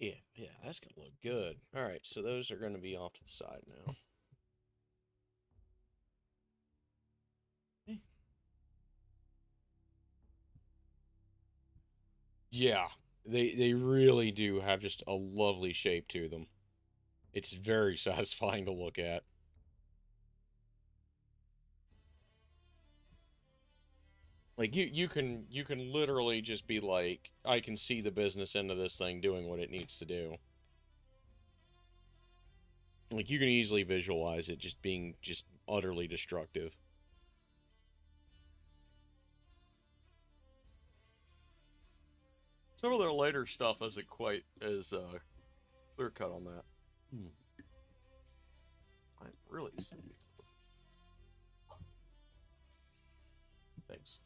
Yeah, that's gonna look good. All right, so those are gonna be off to the side now. Yeah, they really do have just a lovely shape to them. It's very satisfying to look at. Like you can literally just be like, I can see the business end of this thing doing what it needs to do. Like you can easily visualize it just being just utterly destructive. Some of their later stuff isn't quite as clear cut on that. Hmm. I really thanks.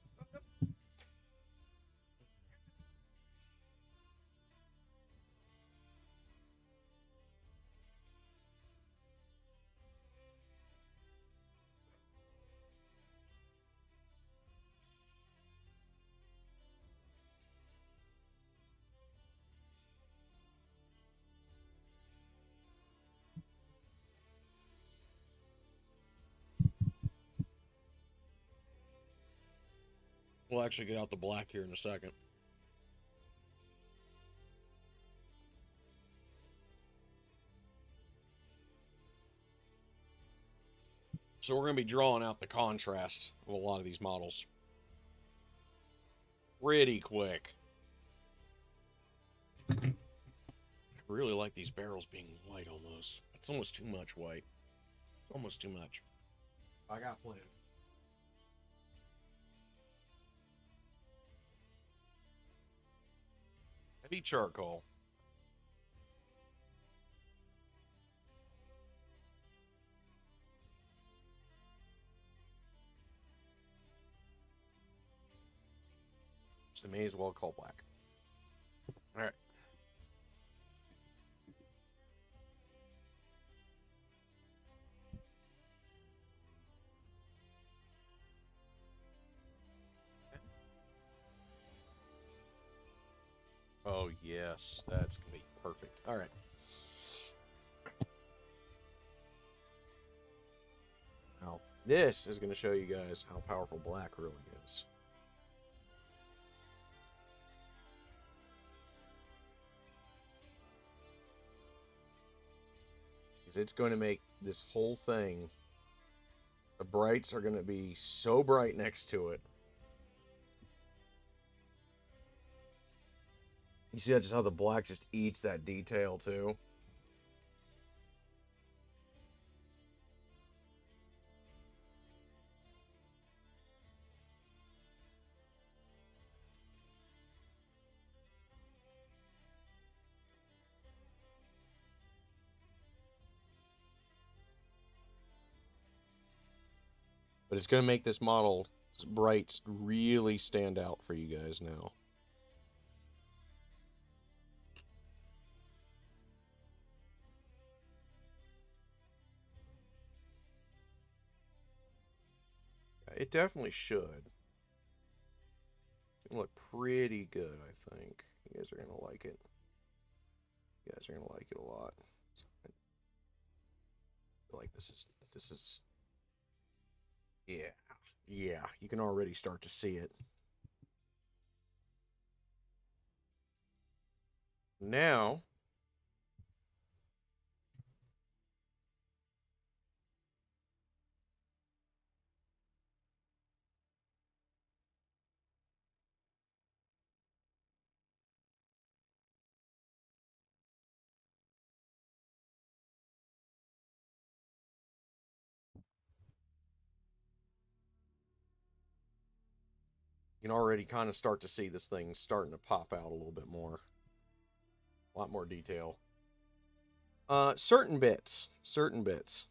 We'll actually get out the black here in a second. So we're going to be drawing out the contrast of a lot of these models pretty quick. I really like these barrels being white almost. It's almost too much white. Almost too much. I got plans. Heavy charcoal. So they may as well call black. All right. Oh, yes. That's going to be perfect. All right. Now, this is going to show you guys how powerful black really is. Because it's going to make this whole thing, the brights are going to be so bright next to it. You see just how the black just eats that detail too? But it's going to make this model brights really stand out for you guys now. It definitely should. It'll look pretty good, I think. You guys are going to like it. You guys are going to like it a lot. I feel like this is yeah. Yeah, you can already start to see it. Now, you can already kind of start to see this thing starting to pop out a little bit more. A lot more detail. Certain bits. Certain bits.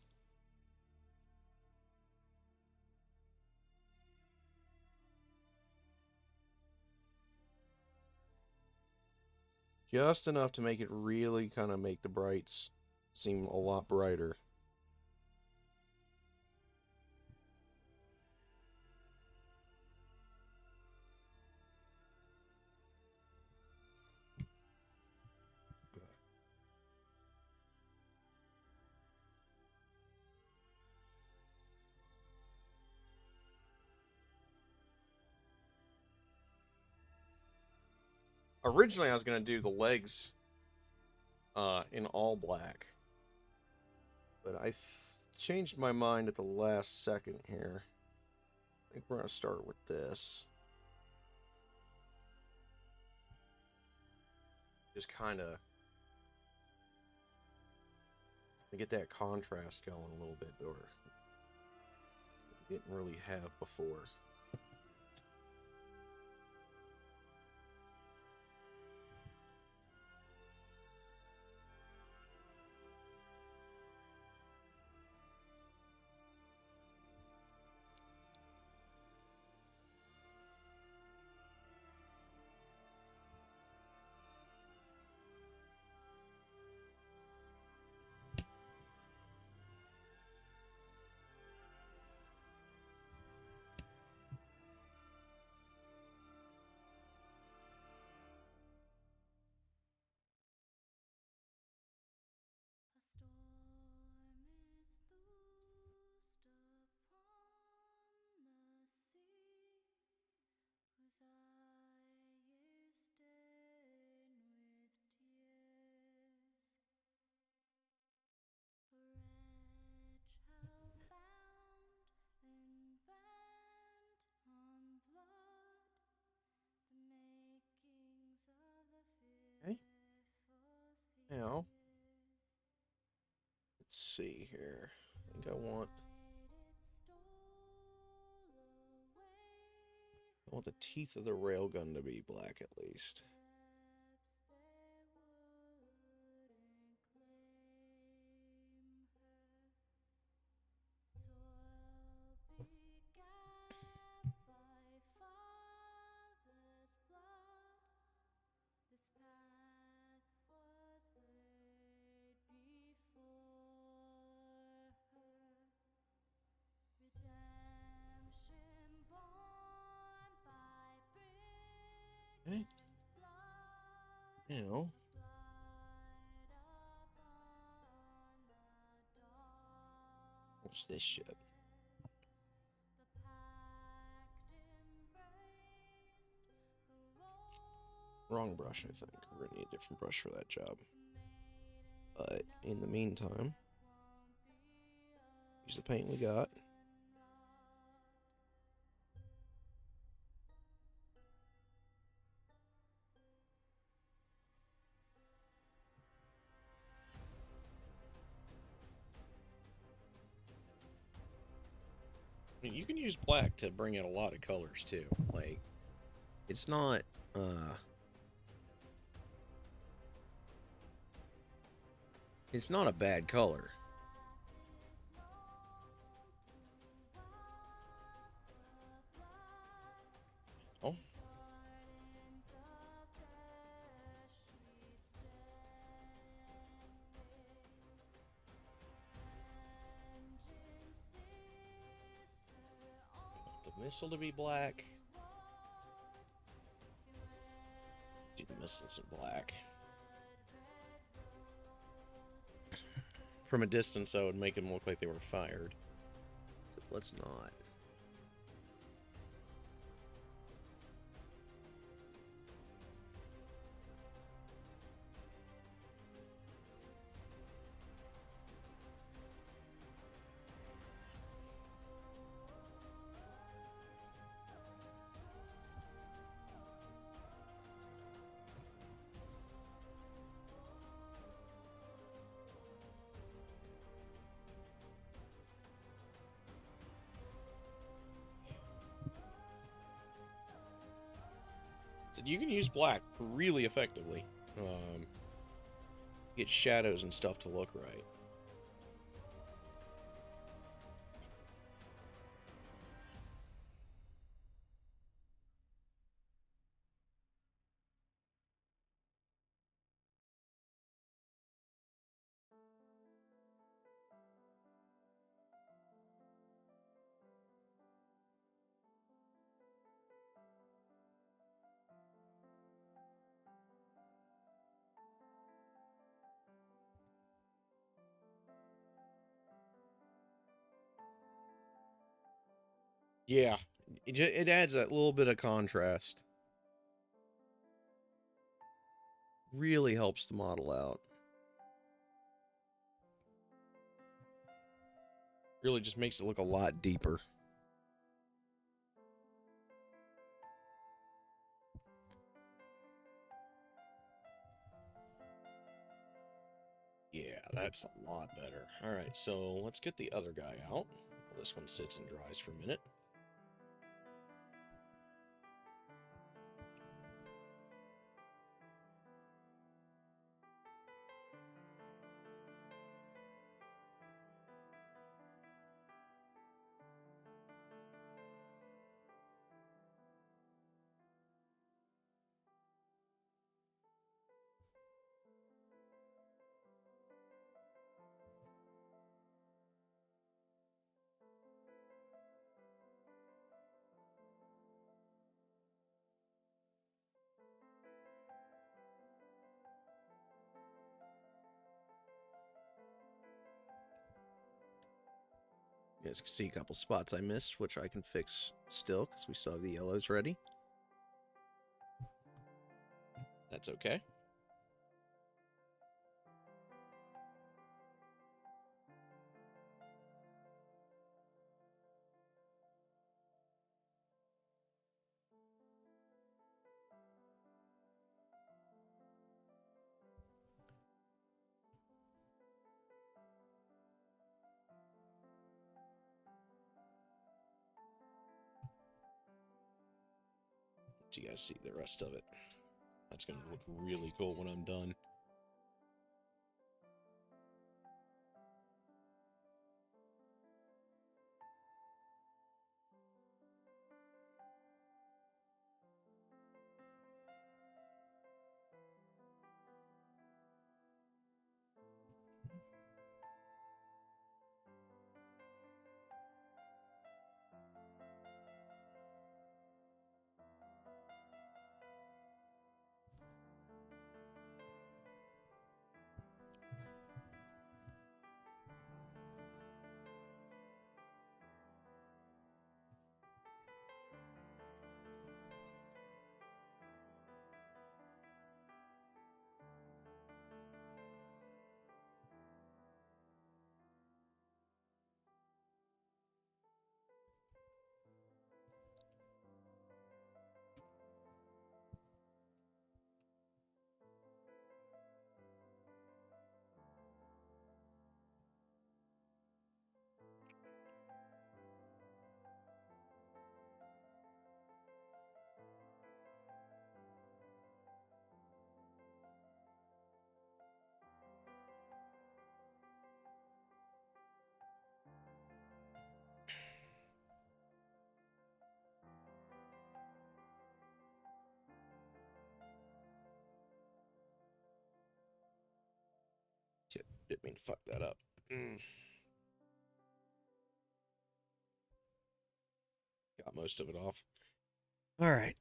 Just enough to make it really kind of make the brights seem a lot brighter. Originally, I was gonna do the legs in all black, but I changed my mind at the last second here. I think we're gonna start with this. Just kind of get that contrast going a little bit, or didn't really have before. Okay. Now, let's see here. I think I want the teeth of the railgun to be black at least. Okay. Now, what's this shit? Wrong brush, I think. We're gonna need a different brush for that job. But in the meantime, use the paint we got. I mean, you can use black to bring out a lot of colors too. Like, it's not it's not a bad color. Oh. The missile to be black. Do the missiles in black. From a distance, I would make them look like they were fired. So let's not. So you can use black really effectively. Get shadows and stuff to look right. Yeah, it adds that little bit of contrast. Really helps the model out. Really just makes it look a lot deeper. Yeah, that's a lot better. All right, so let's get the other guy out. This one sits and dries for a minute. You guys can see a couple spots I missed, which I can fix still because we still have the yellows ready. That's okay. Let you guys see the rest of it. That's going to look really cool when I'm done. Didn't mean to fuck that up. Got most of it off. All right.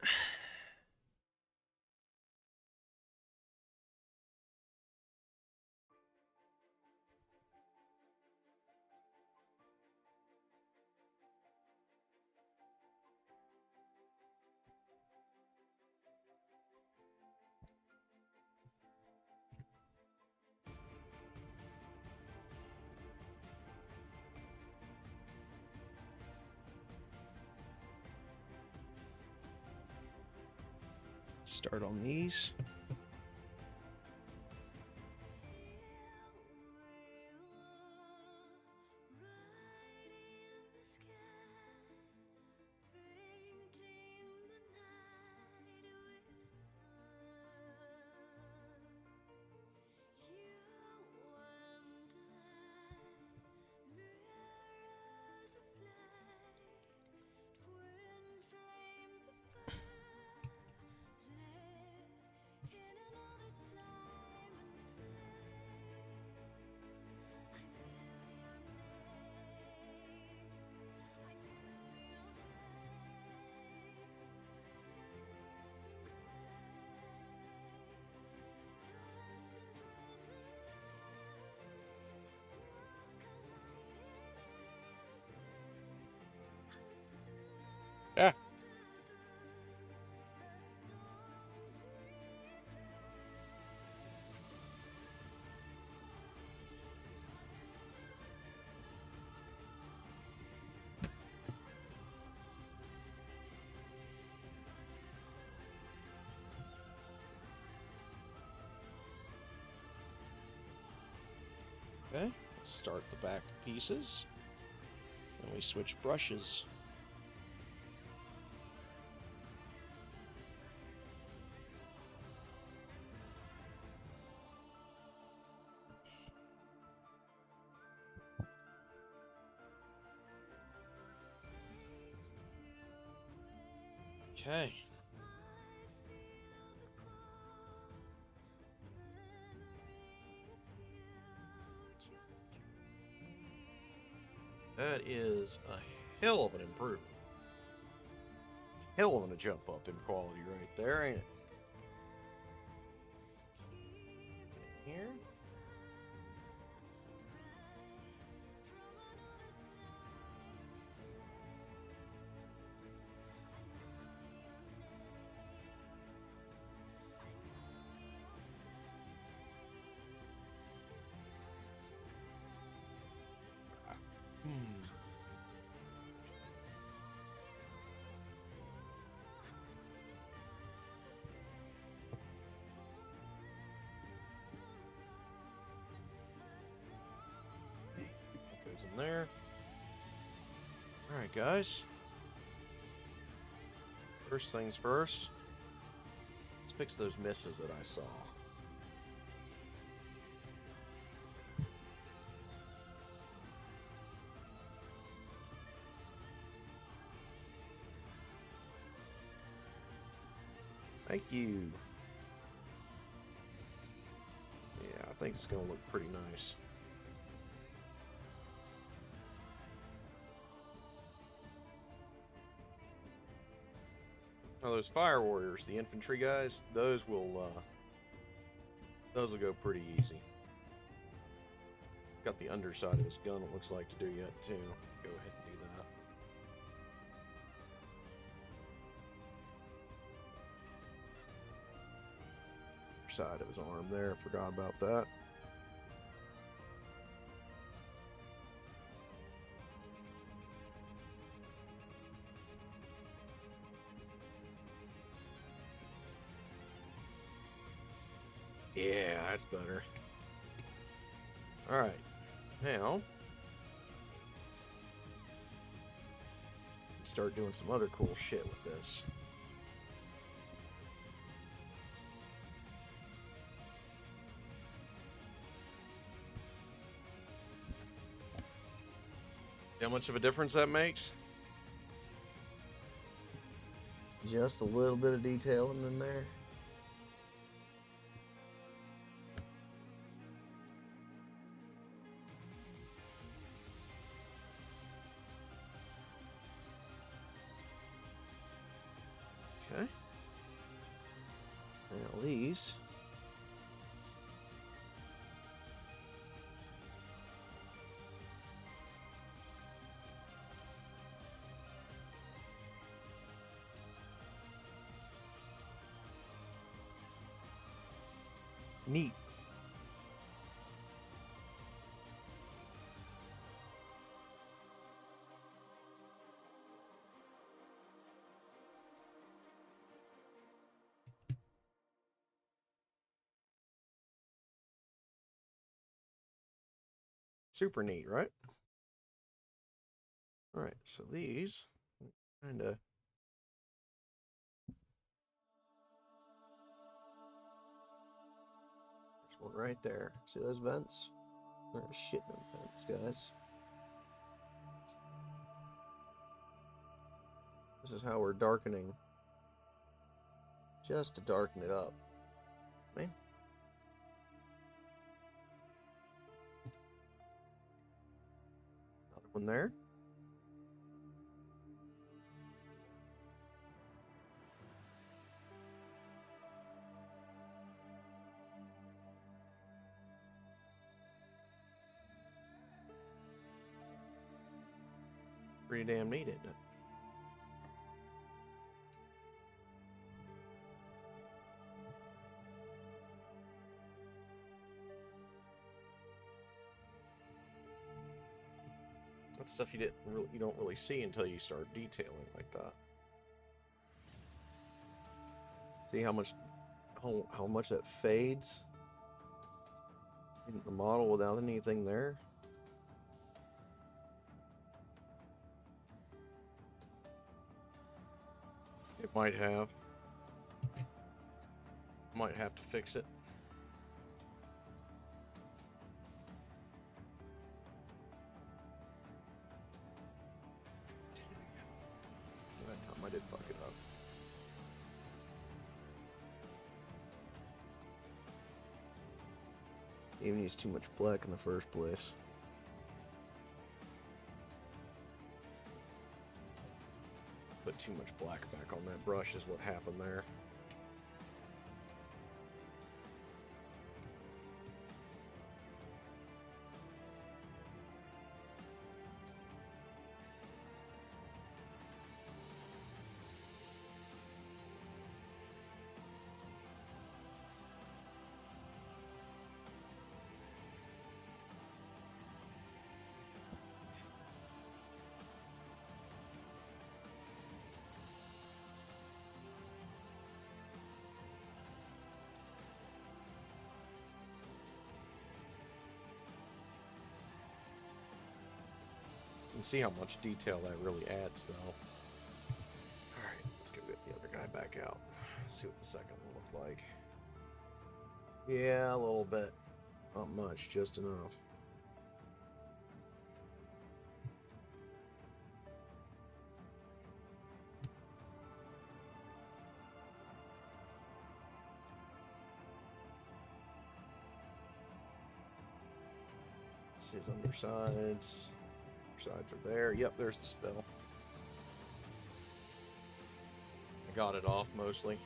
Start on these. Okay, let's start the back pieces. Then we switch brushes. Okay. That is a hell of an improvement. Hell of a jump up in quality right there, ain't it? Here. Goes in there. All right, guys. First things first. Let's fix those misses that I saw. Thank you. Yeah, I think it's going to look pretty nice. Now those fire warriors, the infantry guys, those will go pretty easy. Got the underside of his gun, it looks like, to do yet too. Go ahead and do that. Side of his arm there, forgot about that. Yeah, that's better. Alright, now start doing some other cool shit with this. See how much of a difference that makes? Just a little bit of detailing in there. Okay. Now these. Neat. Super neat, right? All right, so these kind of there's one right there. See those vents? There's shit in them vents, guys. This is how we're darkening, just to darken it up. Okay. Another one there. Pretty damn neat, isn't it? That's stuff you don't really see until you start detailing like that. See how much that fades? In the model without anything there. It might have. Might have to fix it. That time I did fuck it up. Even used too much black in the first place. Put too much black back on that brush is what happened there. You can see how much detail that really adds, though. Alright, let's go get the other guy back out. See what the second one looked like. Yeah, a little bit. Not much, just enough. It's his undersides. Undersides are there. Yep, there's the spill. I got it off mostly.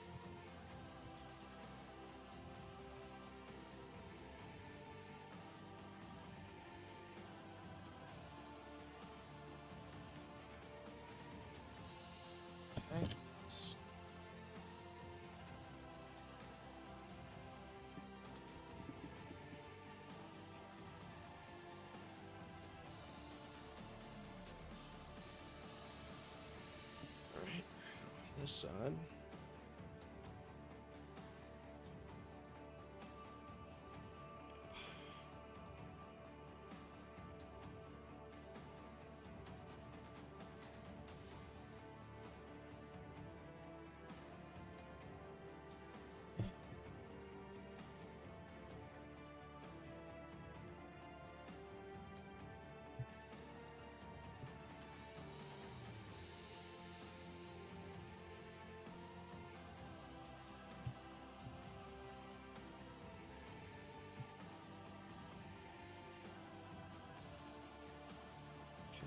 Okay. Alright, this side.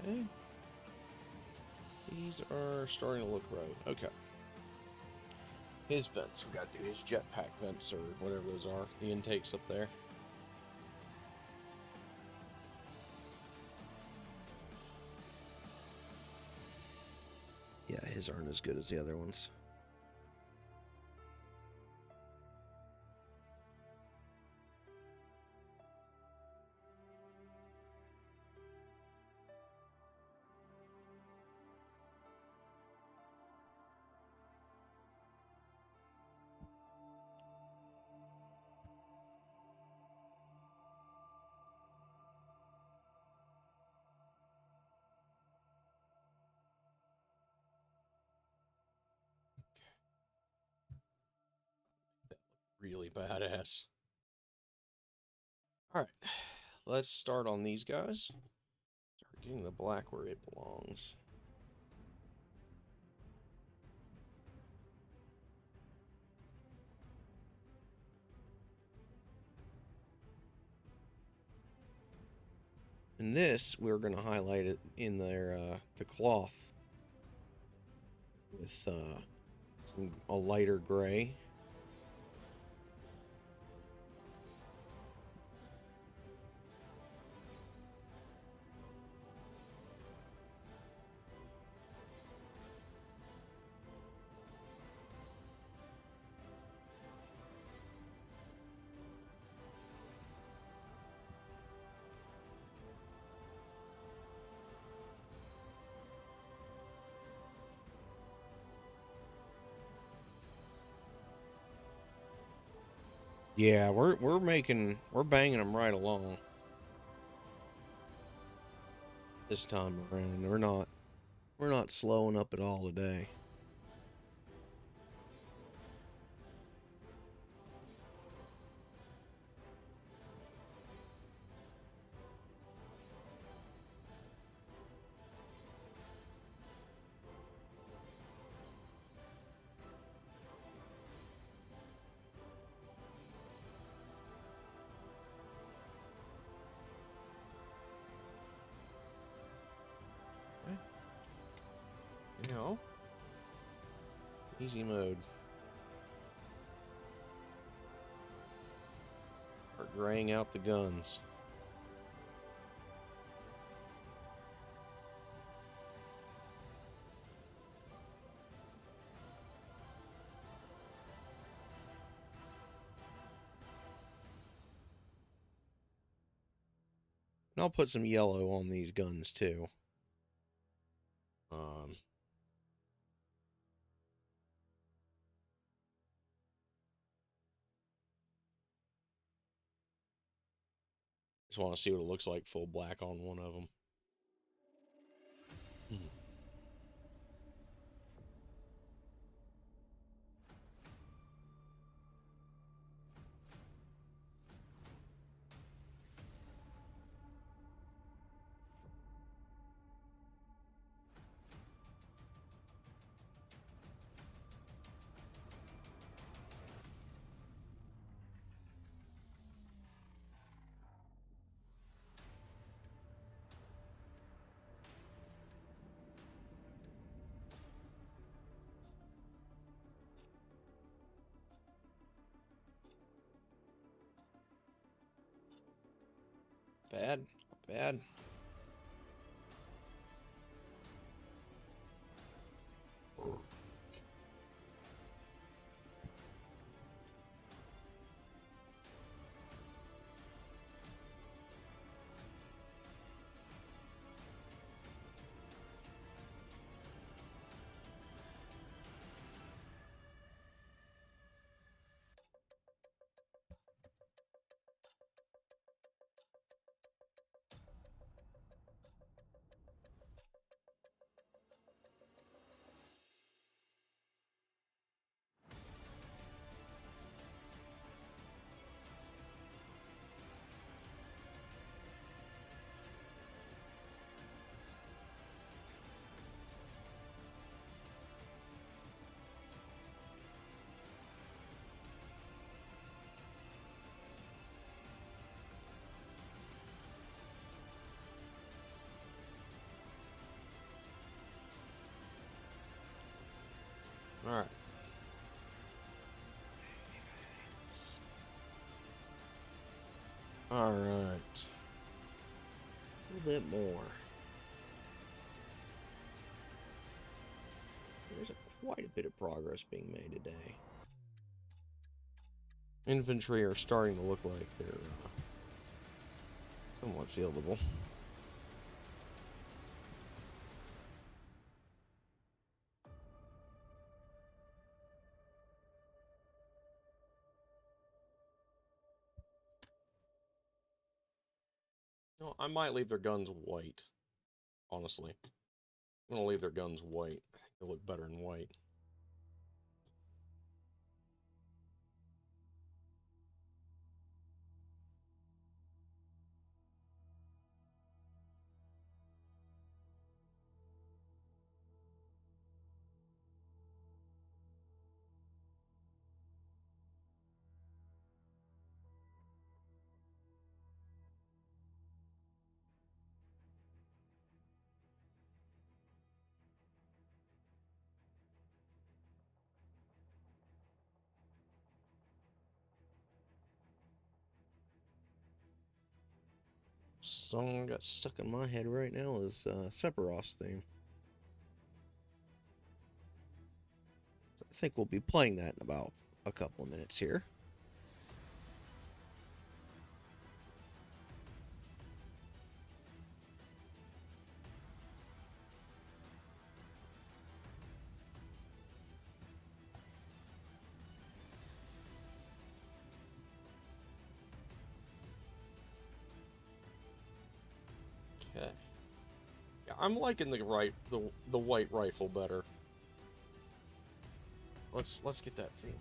Okay. These are starting to look right. Okay. His vents. We gotta do his jetpack vents or whatever those are. The intakes up there. Yeah, his aren't as good as the other ones. Really badass. Alright, let's start on these guys. Start getting the black where it belongs. And this, we're going to highlight it in their the cloth with a lighter gray. Yeah, we're banging them right along this time around. We're not slowing up at all today. You know, easy mode. Or graying out the guns. And I'll put some yellow on these guns too. Um, just want to see what it looks like full black on one of them. Bad, not bad. All right. All right. A little bit more. There's quite a bit of progress being made today. Infantry are starting to look like they're somewhat fieldable. No, I might leave their guns white, honestly. I'm going to leave their guns white. I think they look better in white. Song got stuck in my head right now is Sephiroth's theme. I think we'll be playing that in about a couple of minutes here. I'm liking the white rifle better. Let's get that theme.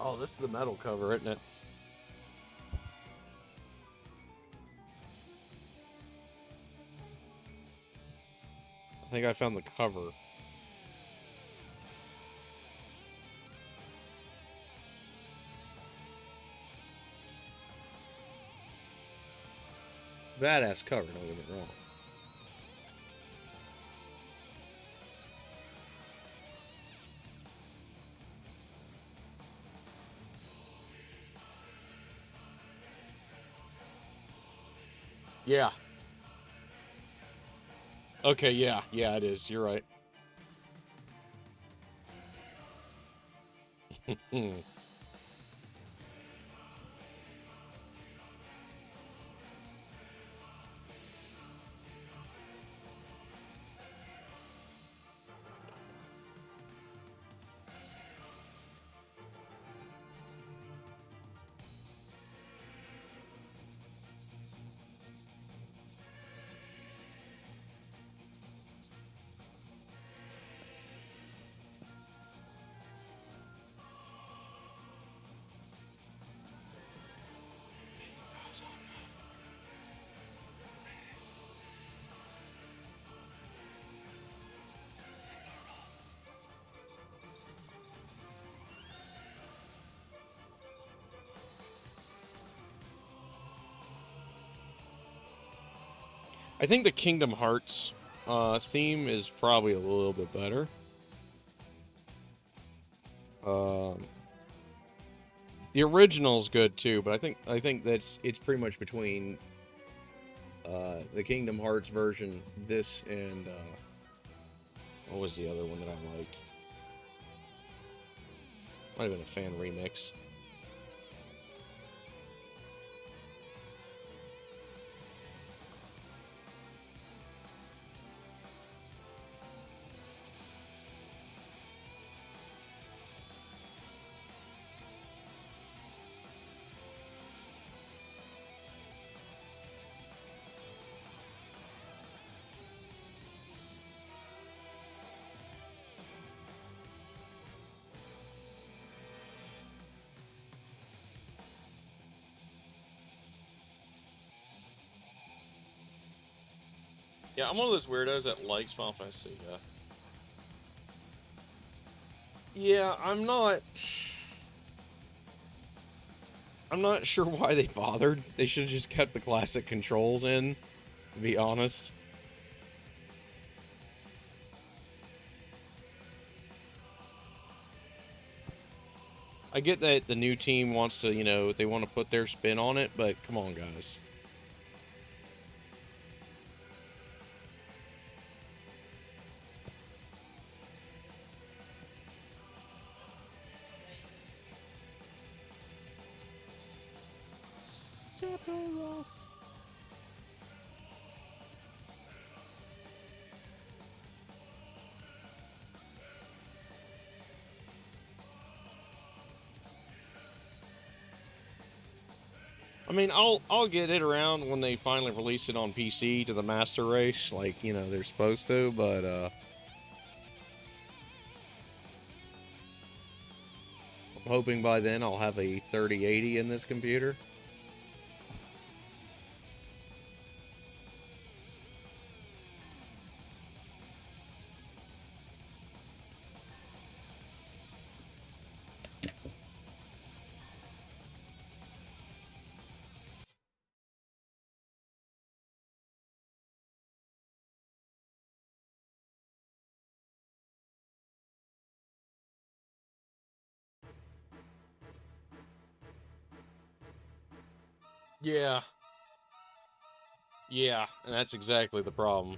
Oh, this is the metal cover, isn't it? I think I found the cover. Badass cover, don't get me wrong. Yeah. Okay, yeah, it is. You're right. I think the Kingdom Hearts theme is probably a little bit better. Um, the original's good too, but I think it's pretty much between the Kingdom Hearts version, this, and what was the other one that I liked? Might have been a fan remix. Yeah, I'm one of those weirdos that likes Final Fantasy. Yeah, I'm not sure why they bothered. They should have just kept the classic controls in, to be honest. I get that the new team wants to, they want to put their spin on it, but come on, guys. Sephiroth. I mean, I'll get it around when they finally release it on PC to the Master Race, like they're supposed to. But I'm hoping by then I'll have a 3080 in this computer. Yeah. Yeah, and that's exactly the problem.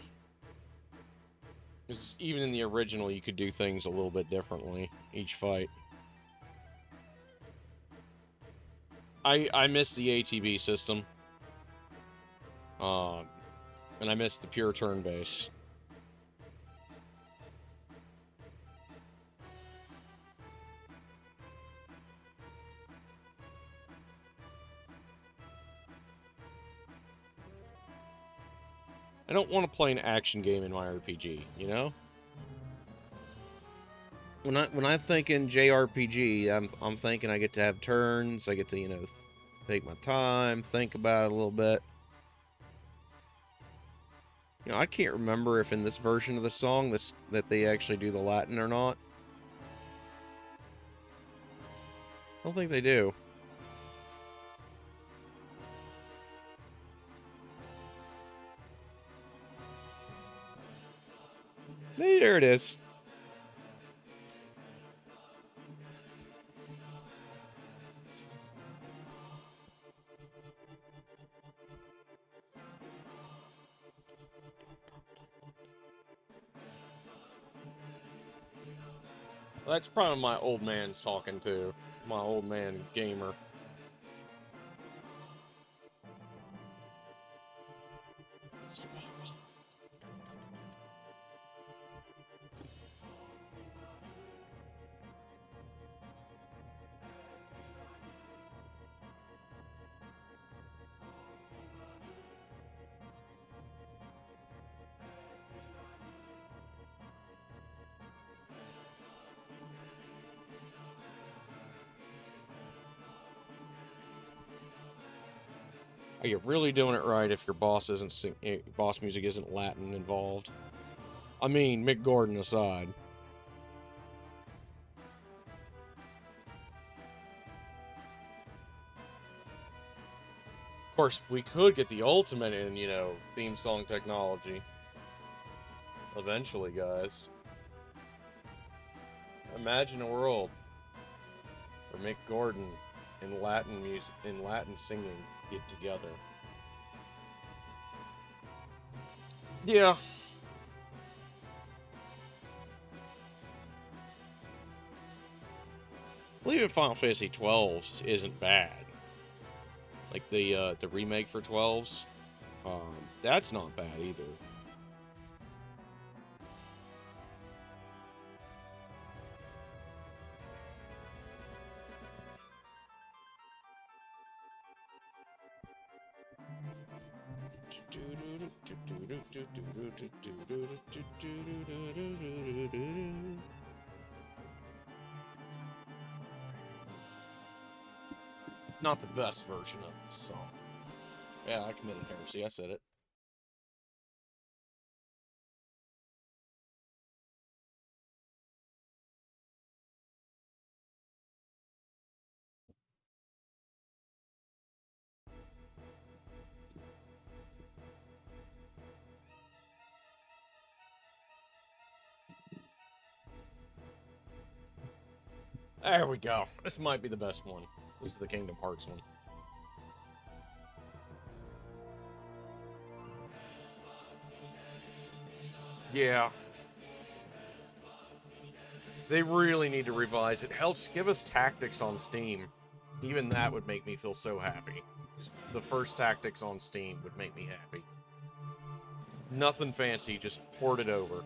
Because even in the original, you could do things a little bit differently each fight. I miss the ATB system. Um, and I miss the pure turn base. I don't want to play an action game in my RPG, you know? When I think in JRPG, I'm thinking I get to have turns, I get to, take my time, think about it a little bit. I can't remember if in this version of the song that they actually do the Latin or not. I don't think they do. Hey, there it is. That's probably my old man's talking to. My old man gamer. Are you really doing it right if your boss music isn't Latin involved? I mean, Mick Gordon aside. Of course, we could get the ultimate in, theme song technology. Eventually, guys. Imagine a world where Mick Gordon and Latin music and Latin singing get together. Yeah. Well, even Final Fantasy 12's isn't bad. Like the remake for 12's, that's not bad either. Not the best version of this song. Yeah, I committed heresy. I said it. There we go. This might be the best one. This is the Kingdom Hearts one. Yeah. They really need to revise it. Hell, just give us Tactics on Steam. Even that would make me feel so happy. Just the first Tactics on Steam would make me happy. Nothing fancy, just port it over.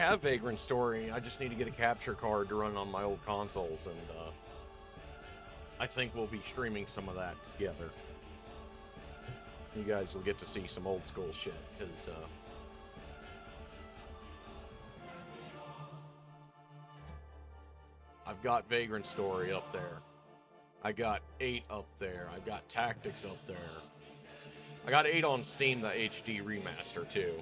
have Vagrant Story. I just need to get a capture card to run on my old consoles, and I think we'll be streaming some of that together. You guys will get to see some old school shit, because I've got Vagrant Story up there. I got 8 up there. I got Tactics up there. I got 8 on Steam, the HD remaster too.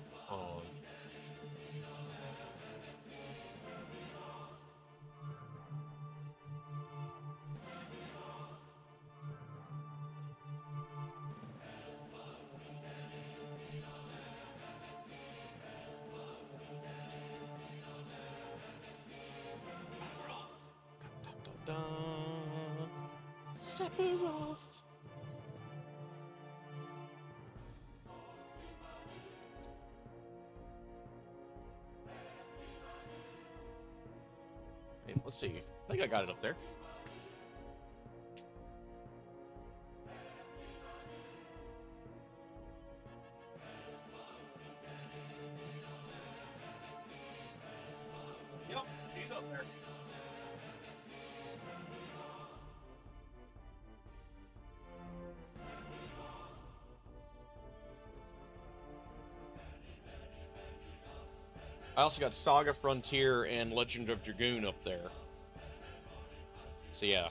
Sephiroth. Hey, let's see. I think I got it up there. Yep, he's up there. I also got Saga Frontier and Legend of Dragoon up there. So yeah.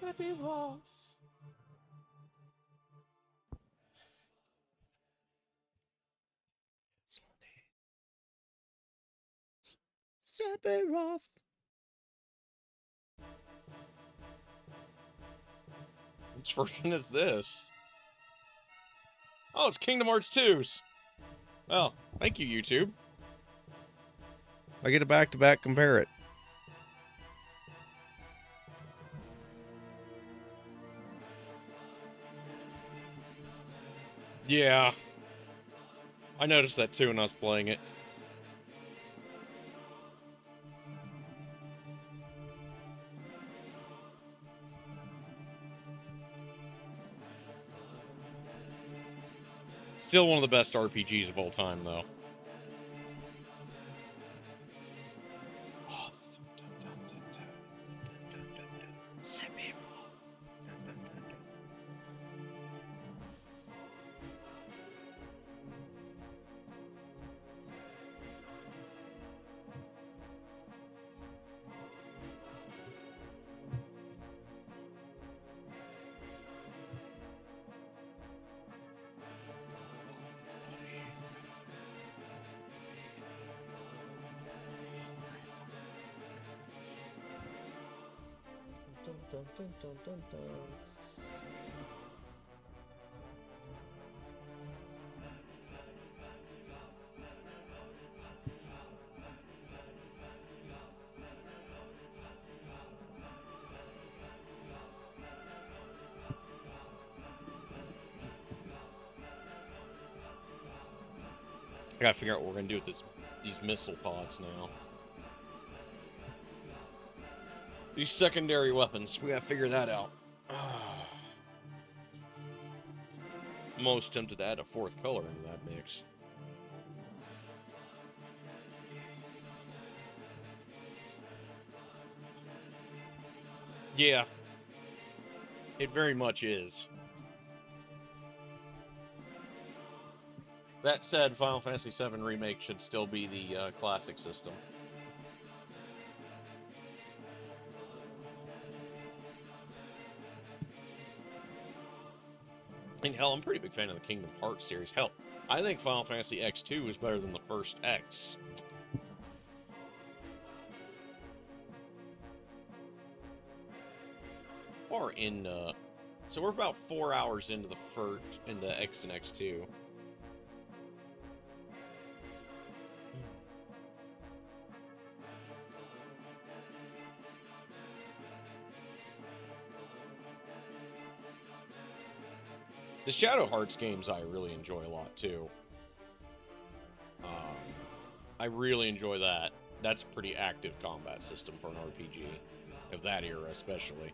Sephiroth. Sephiroth. Which version is this? Oh, it's Kingdom Hearts 2's. Well, thank you, YouTube. I get a back-to-back compare it. Yeah. I noticed that too when I was playing it. Still one of the best RPGs of all time, though. I gotta figure out what we're gonna do with these missile pods now. These secondary weapons, we gotta figure that out. I'm almost tempted to add a 4th color into that mix. Yeah. It very much is. That said, Final Fantasy VII Remake should still be the classic system. And hell, I'm a pretty big fan of the Kingdom Hearts series. Hell, I think Final Fantasy X2 is better than the first X. Or in So we're about 4 hours into into X and X2. The Shadow Hearts games I really enjoy a lot too. I really enjoy that. That's a pretty active combat system for an RPG, of that era especially.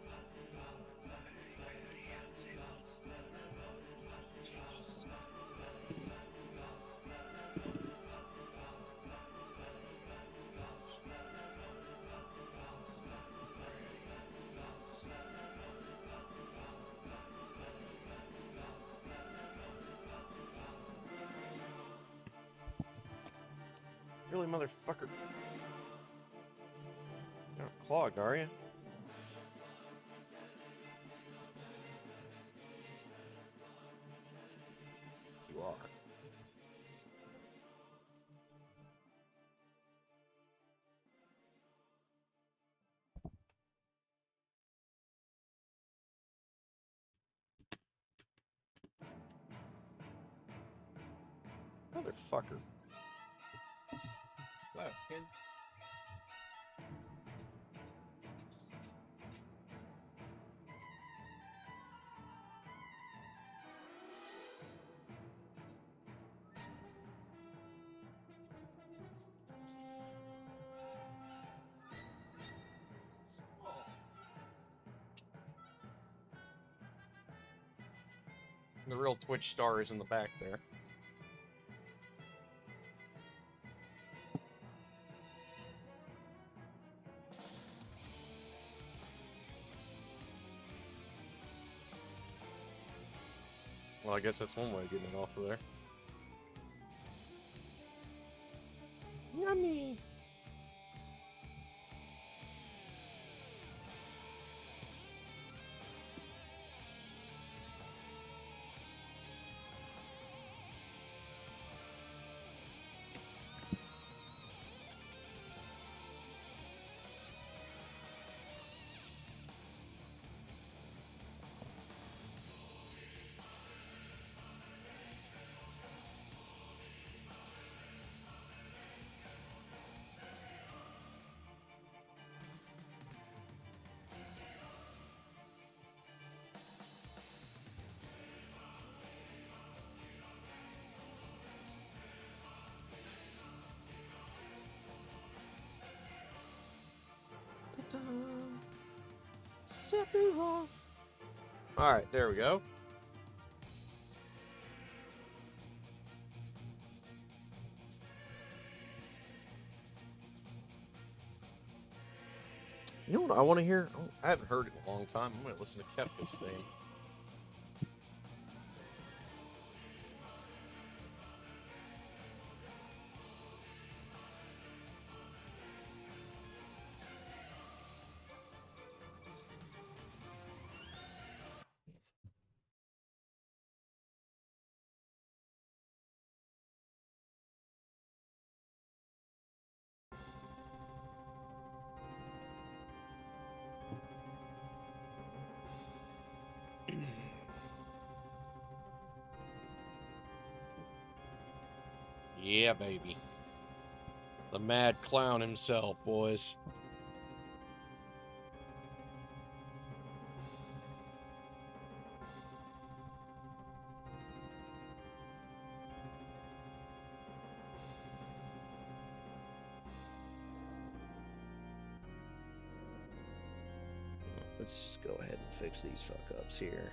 Really, motherfucker? You're not clogged, are you? You are. Motherfucker. Wow, Ken. The real Twitch star is in the back there. Well, I guess that's one way of getting it off of there. Yummy! Sephiroth. Alright, there we go. You know what I want to hear? I haven't heard it in a long time. I'm going to listen to Kefka's theme. Yeah, baby. The mad clown himself, boys. Let's just go ahead and fix these fuck-ups here.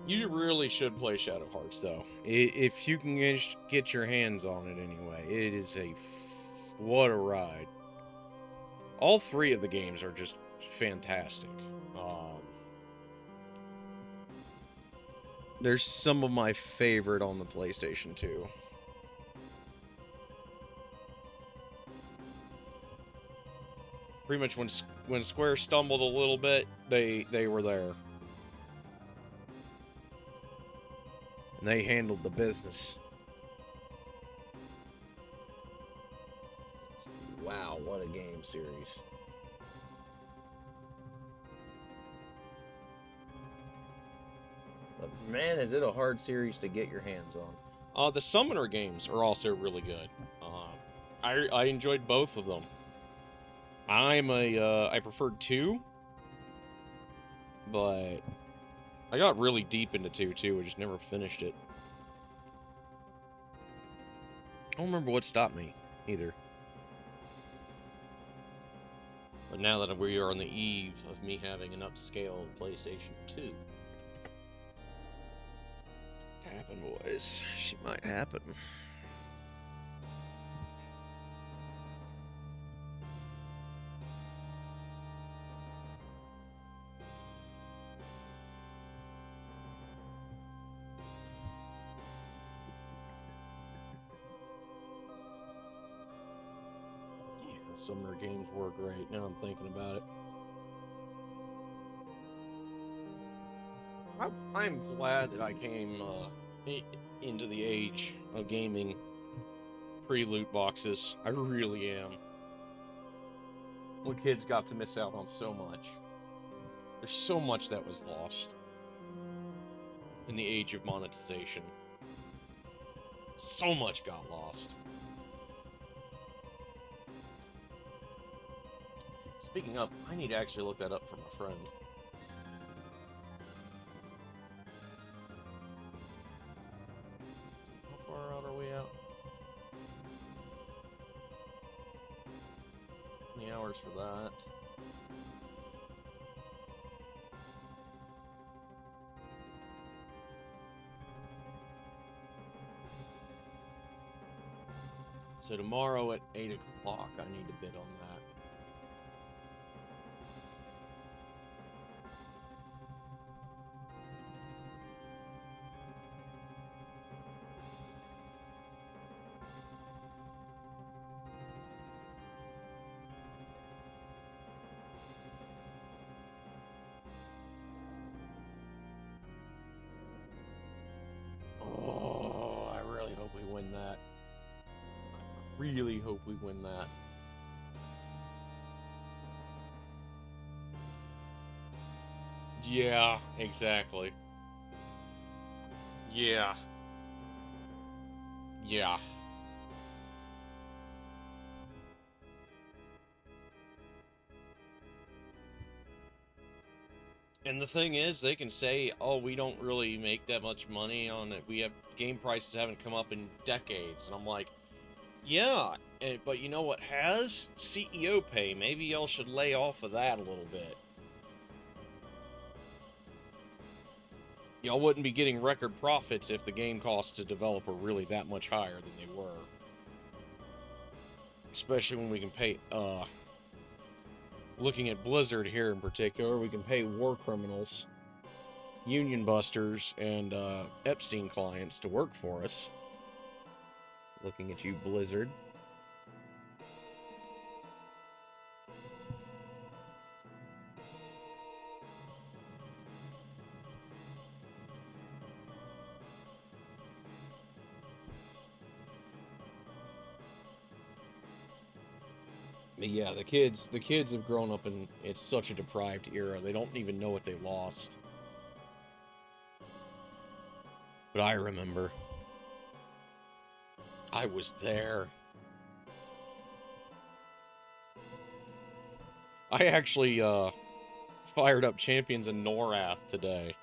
You really should play Shadow Hearts, though. If you can get your hands on it anyway. It is what a ride. All three of the games are just fantastic. There's some of my favorite on the PlayStation 2. Pretty much when Square stumbled a little bit, they were there. And they handled the business. Wow, what a game series. But man, is it a hard series to get your hands on. The Summoner games are also really good. I enjoyed both of them. I preferred 2, but I got really deep into 2 too. I just never finished it. I don't remember what stopped me either. But now that we are on the eve of me having an upscaled PlayStation 2. Happen, boys. She might happen. Yeah, summer games were great. Now I'm thinking about it. I'm glad that I came into the age of gaming pre-loot boxes. I really am. Well, kids got to miss out on so much. There's so much that was lost in the age of monetization. So much got lost. Speaking of, I need to actually look that up for my friend. How far out are we out? How many hours for that? So tomorrow at 8 o'clock, I need to bid on that. Oh, I really hope we win that. I really hope we win that. Yeah, exactly. Yeah. Yeah. And the thing is, they can say, oh, we don't really make that much money on it. We have game prices haven't come up in decades. And I'm like, yeah, but you know what has? CEO pay. Maybe y'all should lay off of that a little bit. Y'all wouldn't be getting record profits if the game costs to develop were really that much higher than they were. Especially when we can pay, looking at Blizzard here in particular, we can pay war criminals, union busters, and Epstein clients to work for us. Looking at you, Blizzard. But yeah, the kids have grown up in it's such a deprived era. They don't even know what they lost. But I remember. I was there. I actually fired up Champions in Norath today.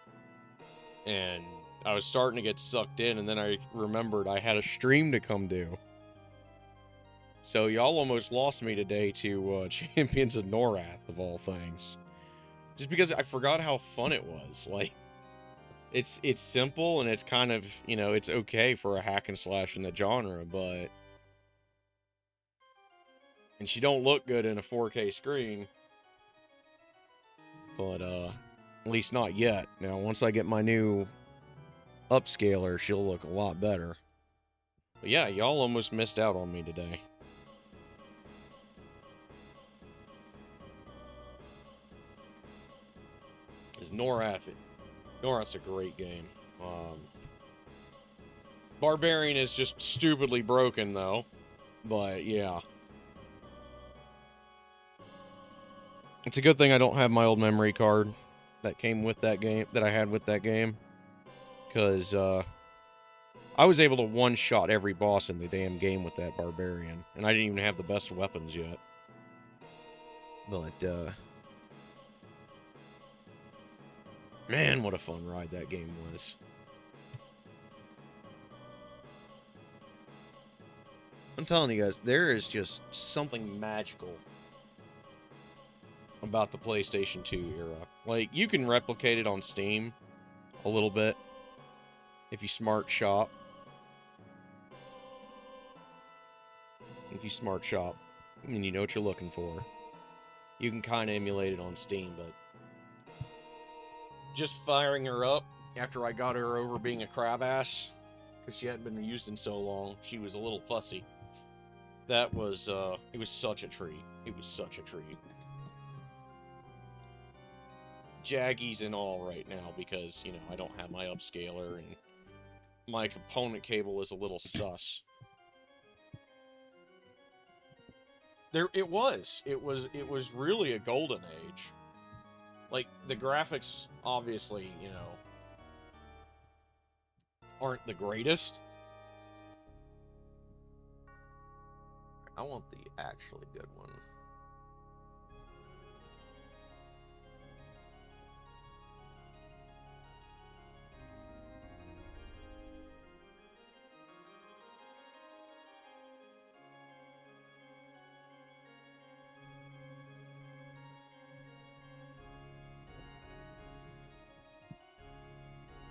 And I was starting to get sucked in, and then I remembered I had a stream to come do. So y'all almost lost me today to Champions of Norath, of all things. Just because I forgot how fun it was. Like, it's simple, and it's kind of, it's okay for a hack and slash in the genre, but... And she don't look good in a 4K screen. But, at least not yet. Now, once I get my new upscaler, she'll look a lot better. But yeah, y'all almost missed out on me today. Is Norath. Norath's a great game. Barbarian is just stupidly broken, though. But, yeah. It's a good thing I don't have my old memory card that came with that game, that I had with that game. Because, I was able to one-shot every boss in the damn game with that Barbarian. And I didn't even have the best weapons yet. But, man, what a fun ride that game was. I'm telling you guys, there is just something magical about the PlayStation 2 era. Like, you can replicate it on Steam a little bit if you smart shop. If you smart shop, I mean, you know what you're looking for. You can kind of emulate it on Steam, but just firing her up after I got her over being a crab ass, because she hadn't been used in so long, she was a little fussy. That was, it was such a treat. It was such a treat. Jaggies and all right now, because, you know, I don't have my upscaler, and my component cable is a little sus. It was really a golden age. Like, the graphics, obviously, you know, aren't the greatest. I want the actually good one.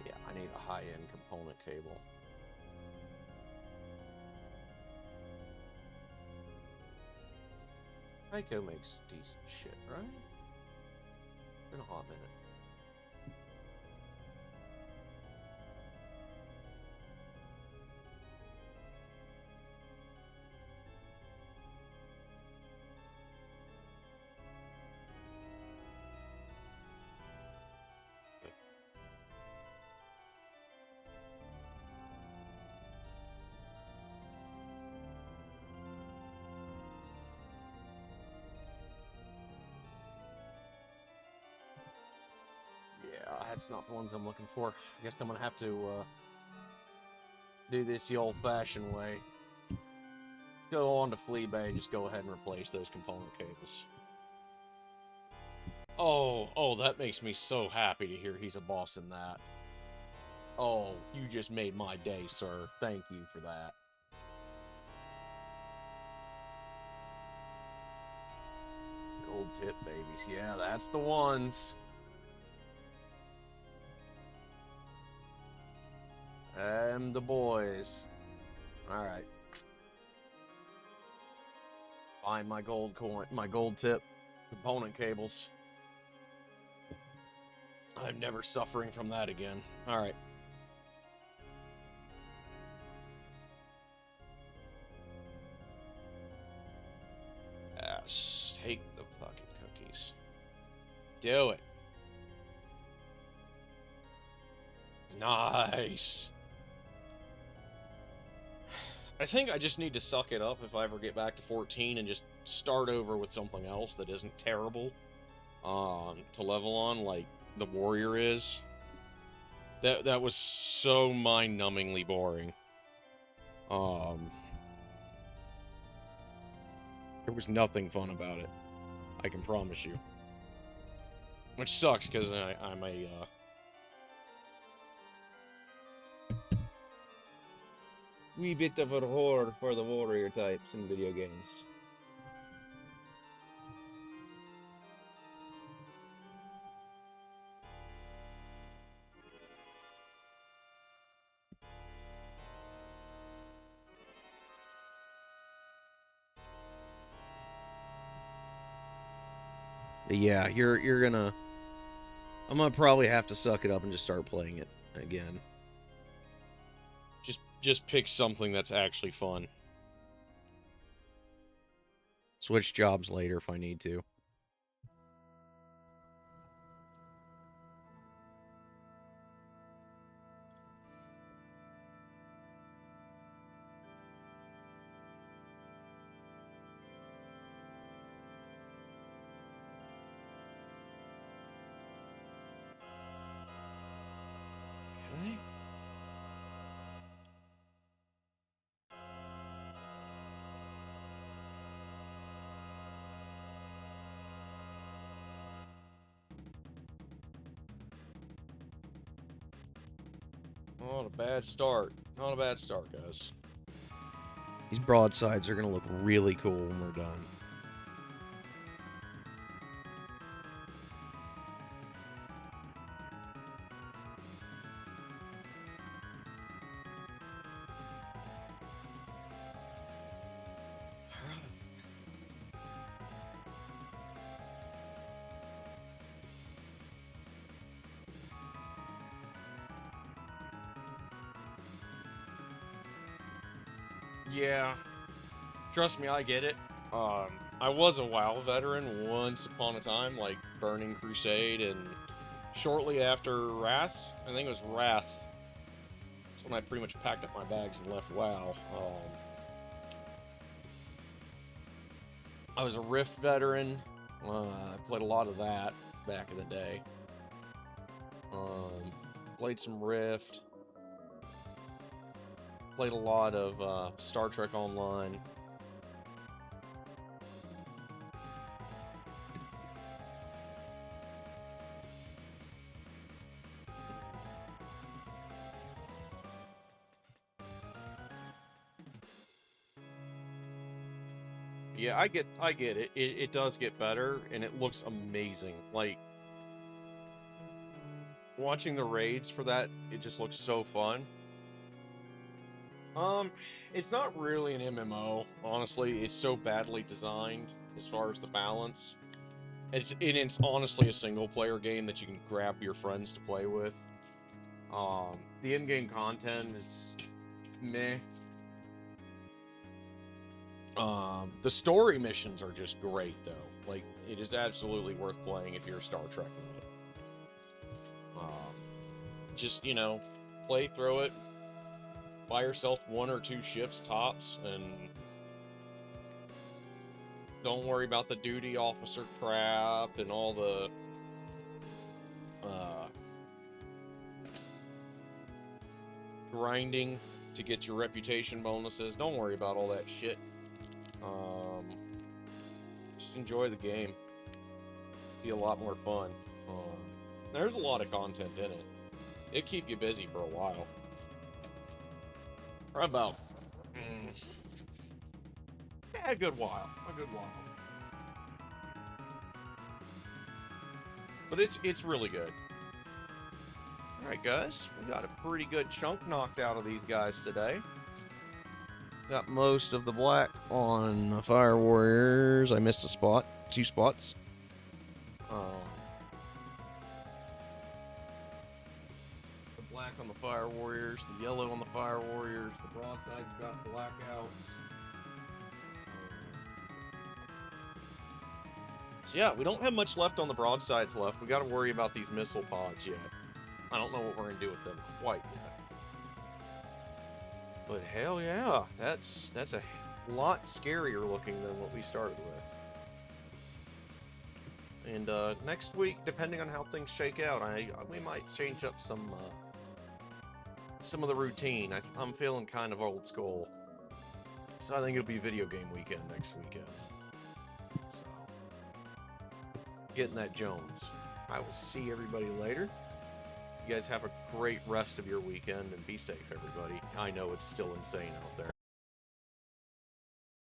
Yeah, I need a high-end component cable. Tyco makes decent shit, right? Been a hot minute. Yeah, that's not the ones I'm looking for. I guess I'm gonna have to do this the old-fashioned way. Let's go on to Fleabay and just go ahead and replace those component cables. Oh, that makes me so happy to hear he's a boss in that. Oh, you just made my day, sir. Thank you for that. Gold tip babies. Yeah, that's the ones. The boys. Alright. Find my gold coin, my gold tip component cables. I'm never suffering from that again. Alright. Yes, take the fucking cookies. Do it. Nice. I think I just need to suck it up if I ever get back to 14 and just start over with something else that isn't terrible to level on, like the warrior is. That was so mind-numbingly boring. There was nothing fun about it. I can promise you. Which sucks because I'm a Wee bit of a whore for the warrior types in video games. yeah, you're gonna. I'm gonna probably have to suck it up and just start playing it again. just pick something that's actually fun. Switch jobs later if I need to. Okay. Not a bad start. Not a bad start, guys. These broadsides are going to look really cool when we're done. Yeah, trust me, I get it. I was a WoW veteran once upon a time, like Burning Crusade, and shortly after Wrath, I think it was Wrath, that's when I pretty much packed up my bags and left WoW. I was a Rift veteran. I played a lot of that back in the day. Played some Rift. Played a lot of Star Trek Online. Yeah, I get it. It does get better, and it looks amazing. Like, watching the raids for that, it just looks so fun. It's not really an MMO, honestly. It's so badly designed as far as the balance. It's honestly a single-player game that you can grab your friends to play with. The in-game content is meh. The story missions are just great, though. Like, it is absolutely worth playing if you're a Star Trek nut. Just, play through it, buy yourself 1 or 2 ships tops, and don't worry about the duty officer crap and all the, grinding to get your reputation bonuses. Don't worry about all that shit. Just enjoy the game. Be a lot more fun. There's a lot of content in it. It'll keep you busy for a while. Or about a good while. But it's really good. Alright, guys. We got a pretty good chunk knocked out of these guys today. Got most of the black on the Fire Warriors. I missed a spot. 2 spots. The black on the Fire Warriors, the yellow on the Fire Warriors, the broadsides got blackouts. So yeah, we don't have much left on the broadsides left. We got to worry about these missile pods yet. I don't know what we're going to do with them quite yet. But hell yeah, that's a lot scarier looking than what we started with. And next week, depending on how things shake out, we might change up some of the routine. I'm feeling kind of old school, so I think it'll be video game weekend next weekend. So, getting that Jones. I will see everybody later. You guys have a great rest of your weekend, and be safe, everybody. I know it's still insane out there.